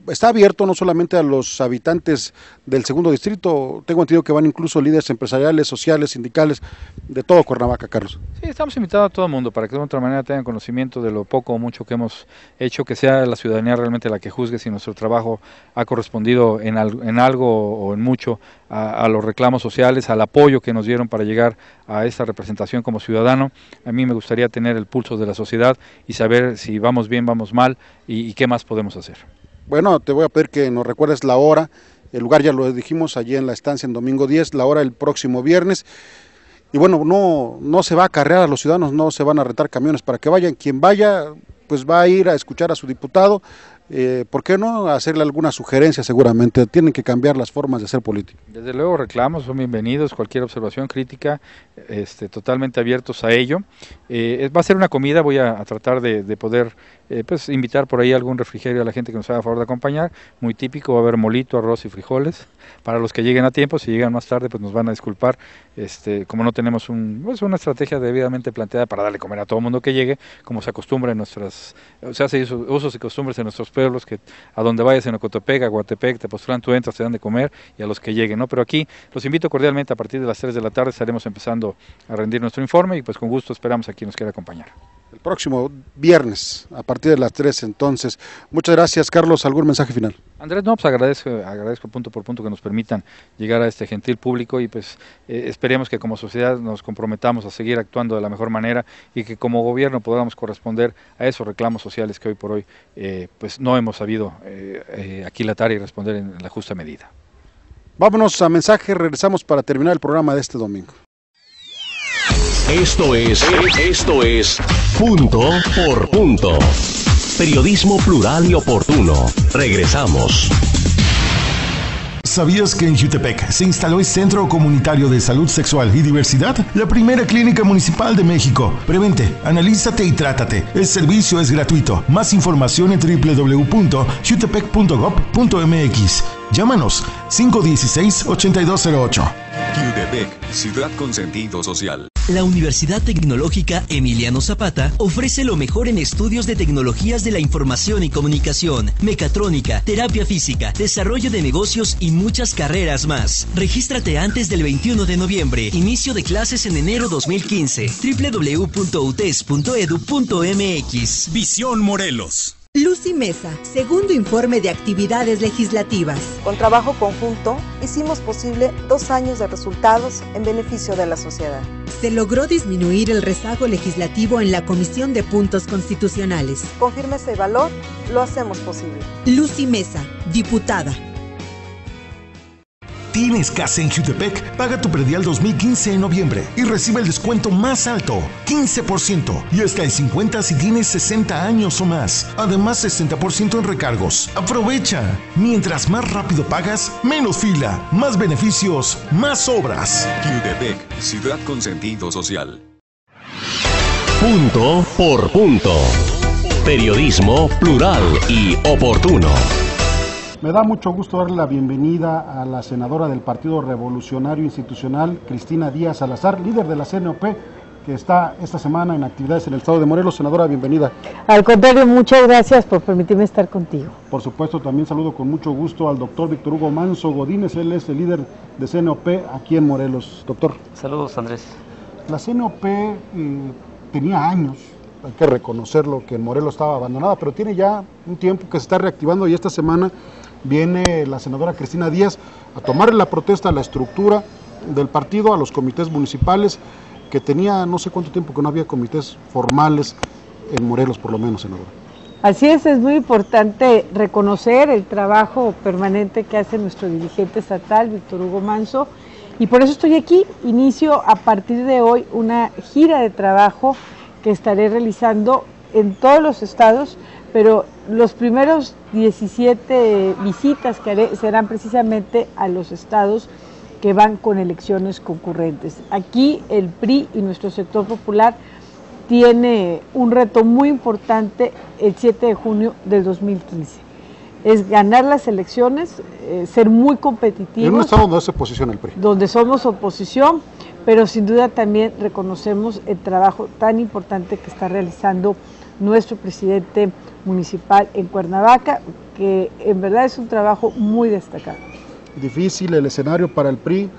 está abierto no solamente a los habitantes del segundo distrito, tengo entendido que van incluso líderes empresariales, sociales, sindicales, de todo Cuernavaca, Carlos. Sí, estamos invitando a todo el mundo para que de otra manera tengan conocimiento de lo poco o mucho que hemos hecho, que sea la ciudadanía realmente la que juzgue si nuestro trabajo ha correspondido en algo o en mucho a los reclamos sociales, al apoyo que nos dieron para llegar a esta representación como ciudadano. A mí me gustaría tener el pulso de la sociedad y saber si vamos bien, vamos mal y qué más podemos hacer. Bueno, te voy a pedir que nos recuerdes la hora, el lugar ya lo dijimos, allí en la estancia en domingo 10, la hora el próximo viernes. Y bueno, no se va a acarrear a los ciudadanos, no se van a rentar camiones para que vayan. Quien vaya, pues va a ir a escuchar a su diputado. ¿Por qué no hacerle alguna sugerencia? Seguramente tienen que cambiar las formas de hacer política. Desde luego reclamos, son bienvenidos, cualquier observación crítica, totalmente abiertos a ello. Va a ser una comida, voy a tratar de poder pues invitar por ahí algún refrigerio a la gente que nos haga favor de acompañar. Muy típico, va a haber molito, arroz y frijoles. Para los que lleguen a tiempo, si llegan más tarde, pues nos van a disculpar. Como no tenemos una estrategia debidamente planteada para darle comer a todo el mundo que llegue, como se acostumbra en se hace usos y costumbres en nuestros pueblos, que a donde vayas en Ocotepec, Aguatepec, Tepoztlán, tú entras, te dan de comer, y a los que lleguen, ¿no? Pero aquí los invito cordialmente, a partir de las 3 de la tarde estaremos empezando a rendir nuestro informe y pues con gusto esperamos a quien nos quiera acompañar. El próximo viernes, a partir de las 3 entonces. Muchas gracias, Carlos. ¿Algún mensaje final? Andrés, no, pues agradezco punto por punto que nos permitan llegar a este gentil público y pues esperemos que como sociedad nos comprometamos a seguir actuando de la mejor manera y que como gobierno podamos corresponder a esos reclamos sociales que hoy por hoy pues no hemos sabido aquilatar y responder en la justa medida. Vámonos a mensaje, regresamos para terminar el programa de este domingo. Esto es Punto por Punto. Periodismo plural y oportuno. Regresamos. ¿Sabías que en Jutepec se instaló el Centro Comunitario de Salud Sexual y Diversidad? La primera clínica municipal de México. Prevente, analízate y trátate. El servicio es gratuito. Más información en www.jutepec.gov.mx. Llámanos 516-8208. Jutepec, ciudad con sentido social. La Universidad Tecnológica Emiliano Zapata ofrece lo mejor en estudios de tecnologías de la información y comunicación, mecatrónica, terapia física, desarrollo de negocios y muchas carreras más. Regístrate antes del 21 de noviembre. Inicio de clases en enero 2015. www.utes.edu.mx. Visión Morelos. Lucy Mesa, segundo informe de actividades legislativas. Con trabajo conjunto, hicimos posible 2 años de resultados en beneficio de la sociedad. Se logró disminuir el rezago legislativo en la Comisión de Puntos Constitucionales. Con firmeza y valor, lo hacemos posible. Lucy Mesa, diputada. ¿Tienes casa en Jutepec? Paga tu predial 2015 en noviembre y recibe el descuento más alto, 15%, y hasta el 50% si tienes 60 años o más. Además, 60% en recargos. ¡Aprovecha! Mientras más rápido pagas, menos fila, más beneficios, más obras. Jutepec, ciudad con sentido social. Punto por Punto. Periodismo plural y oportuno. Me da mucho gusto darle la bienvenida a la senadora del Partido Revolucionario Institucional, Cristina Díaz Salazar, líder de la CNOP, que está esta semana en actividades en el estado de Morelos. Senadora, bienvenida. Al contrario, muchas gracias por permitirme estar contigo. Por supuesto, también saludo con mucho gusto al doctor Víctor Hugo Manso Godínez, él es el líder de CNOP aquí en Morelos. Doctor. Saludos, Andrés. La CNOP tenía años, hay que reconocerlo, que en Morelos estaba abandonada, pero tiene ya un tiempo que se está reactivando y esta semana viene la senadora Cristina Díaz a tomarle la protesta a la estructura del partido, a los comités municipales, que tenía no sé cuánto tiempo que no había comités formales en Morelos, por lo menos, senadora. Así es muy importante reconocer el trabajo permanente que hace nuestro dirigente estatal, Víctor Hugo Manso, y por eso estoy aquí. Inicio a partir de hoy una gira de trabajo que estaré realizando en todos los estados, pero los primeros 17 visitas que haré serán precisamente a los estados que van con elecciones concurrentes. Aquí el PRI y nuestro sector popular tiene un reto muy importante el 7 de junio del 2015. Es ganar las elecciones, ser muy competitivos. En un estado donde se posiciona el PRI. Donde somos oposición, pero sin duda también reconocemos el trabajo tan importante que está realizando nuestro presidente municipal en Cuernavaca, que en verdad es un trabajo muy destacado. Difícil el escenario para el PRI,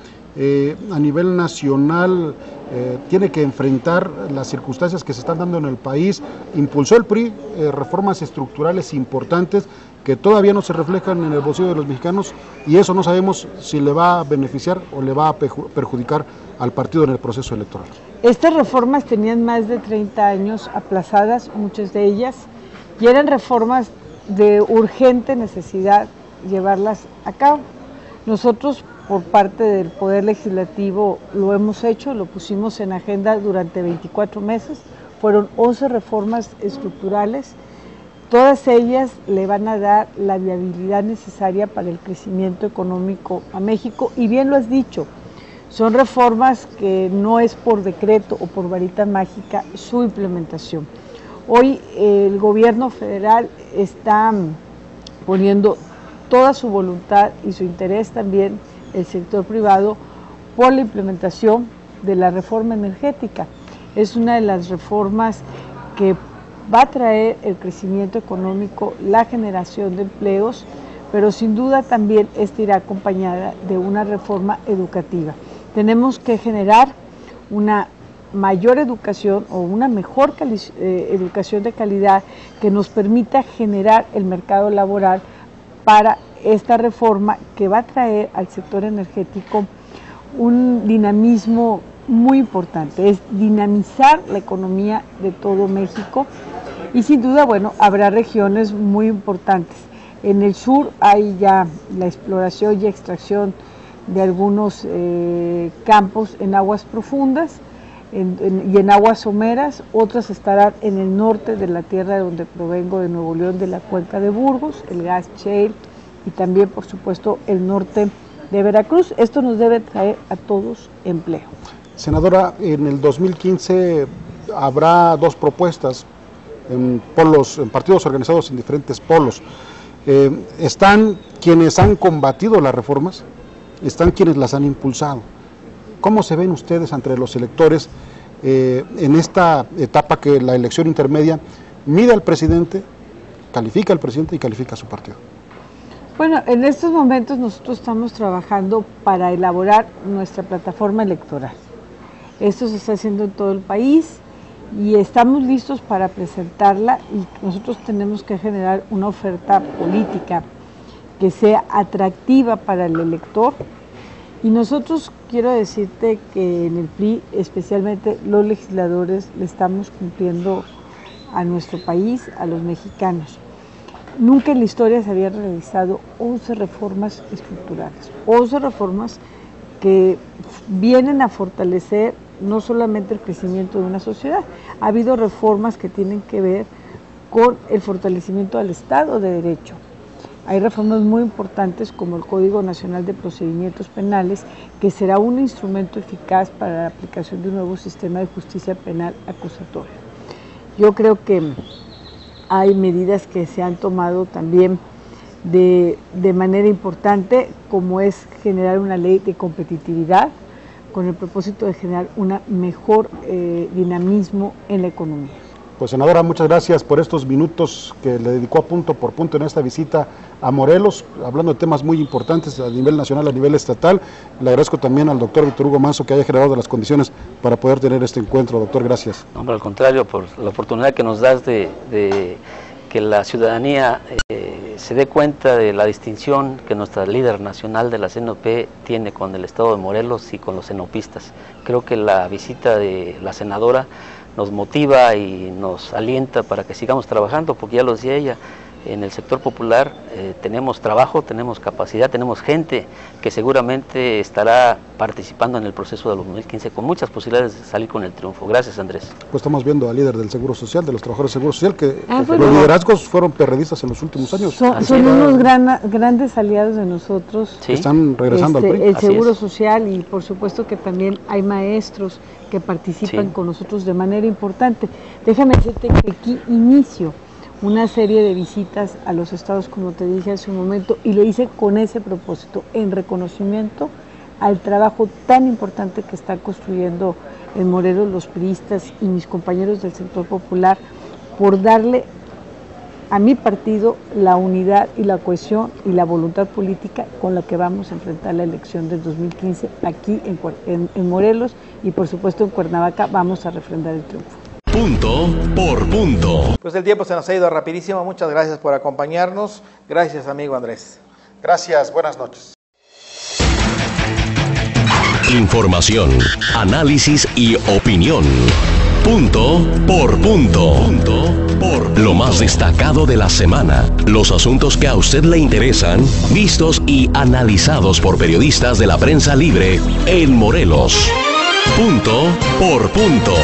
a nivel nacional tiene que enfrentar las circunstancias que se están dando en el país. Impulsó el PRI reformas estructurales importantes que todavía no se reflejan en el bolsillo de los mexicanos y eso no sabemos si le va a beneficiar o le va a perjudicar al partido en el proceso electoral. Estas reformas tenían más de 30 años aplazadas, muchas de ellas, y eran reformas de urgente necesidad llevarlas a cabo. Nosotros, por parte del Poder Legislativo, lo hemos hecho, lo pusimos en agenda durante 24 meses, fueron 11 reformas estructurales, todas ellas le van a dar la viabilidad necesaria para el crecimiento económico a México, y bien lo has dicho, son reformas que no es por decreto o por varita mágica su implementación. Hoy el gobierno federal está poniendo toda su voluntad y su interés también el sector privado por la implementación de la reforma energética. Es una de las reformas que va a traer el crecimiento económico, la generación de empleos, pero sin duda también esta irá acompañada de una reforma educativa. Tenemos que generar una mayor educación o una mejor educación de calidad que nos permita generar el mercado laboral para esta reforma que va a traer al sector energético un dinamismo muy importante, es dinamizar la economía de todo México y sin duda, bueno, habrá regiones muy importantes. En el sur hay ya la exploración y extracción de algunos campos en aguas profundas y en aguas someras, otras estarán en el norte de la tierra de donde provengo, de Nuevo León, de la cuenca de Burgos, el gas shale y también, por supuesto, el norte de Veracruz. Esto nos debe traer a todos empleo. Senadora, en el 2015 habrá dos propuestas en partidos organizados en diferentes polos. Están quienes han combatido las reformas, están quienes las han impulsado. ¿Cómo se ven ustedes entre los electores en esta etapa que la elección intermedia mide al presidente, califica al presidente y califica a su partido? Bueno, en estos momentos nosotros estamos trabajando para elaborar nuestra plataforma electoral. Esto se está haciendo en todo el país y estamos listos para presentarla y nosotros tenemos que generar una oferta política que sea atractiva para el elector. Y nosotros quiero decirte que en el PRI, especialmente los legisladores, le estamos cumpliendo a nuestro país, a los mexicanos. Nunca en la historia se habían realizado 11 reformas estructurales, 11 reformas que vienen a fortalecer no solamente el crecimiento de una sociedad, ha habido reformas que tienen que ver con el fortalecimiento del Estado de Derecho. Hay reformas muy importantes como el Código Nacional de Procedimientos Penales, que será un instrumento eficaz para la aplicación de un nuevo sistema de justicia penal acusatoria. Yo creo que hay medidas que se han tomado también de manera importante, como es generar una ley de competitividad con el propósito de generar un mejor dinamismo en la economía. Pues senadora, muchas gracias por estos minutos que le dedicó a Punto por Punto en esta visita a Morelos, hablando de temas muy importantes a nivel nacional, a nivel estatal. Le agradezco también al doctor Víctor Hugo Manso que haya generado las condiciones para poder tener este encuentro. Doctor, gracias. Hombre, al contrario, por la oportunidad que nos das de que la ciudadanía se dé cuenta de la distinción que nuestra líder nacional de la CNOP tiene con el estado de Morelos y con los cenopistas. Creo que la visita de la senadora nos motiva y nos alienta para que sigamos trabajando, porque ya lo decía ella, en el sector popular tenemos trabajo, tenemos capacidad, tenemos gente que seguramente estará participando en el proceso del 2015 con muchas posibilidades de salir con el triunfo. Gracias, Andrés. Pues estamos viendo al líder del Seguro Social, de los trabajadores del Seguro Social, que los liderazgos fueron perredistas en los últimos años. Son unos grandes aliados de nosotros. ¿Sí? Están regresando al PRI. El Seguro Social, y por supuesto que también hay maestros que participan con nosotros de manera importante. Déjame decirte que aquí inicio una serie de visitas a los estados, como te dije hace un momento, y lo hice con ese propósito, en reconocimiento al trabajo tan importante que están construyendo en Morelos los priistas y mis compañeros del sector popular, por darle a mi partido la unidad y la cohesión y la voluntad política con la que vamos a enfrentar la elección del 2015 aquí en Morelos, y por supuesto en Cuernavaca vamos a refrendar el triunfo. Punto por punto. Pues el tiempo se nos ha ido rapidísimo. Muchas gracias por acompañarnos. Gracias, amigo Andrés. Gracias, buenas noches. Información, análisis y opinión. Punto por punto. Lo más destacado de la semana. Los asuntos que a usted le interesan, vistos y analizados por periodistas de la prensa libre en Morelos. Punto por punto.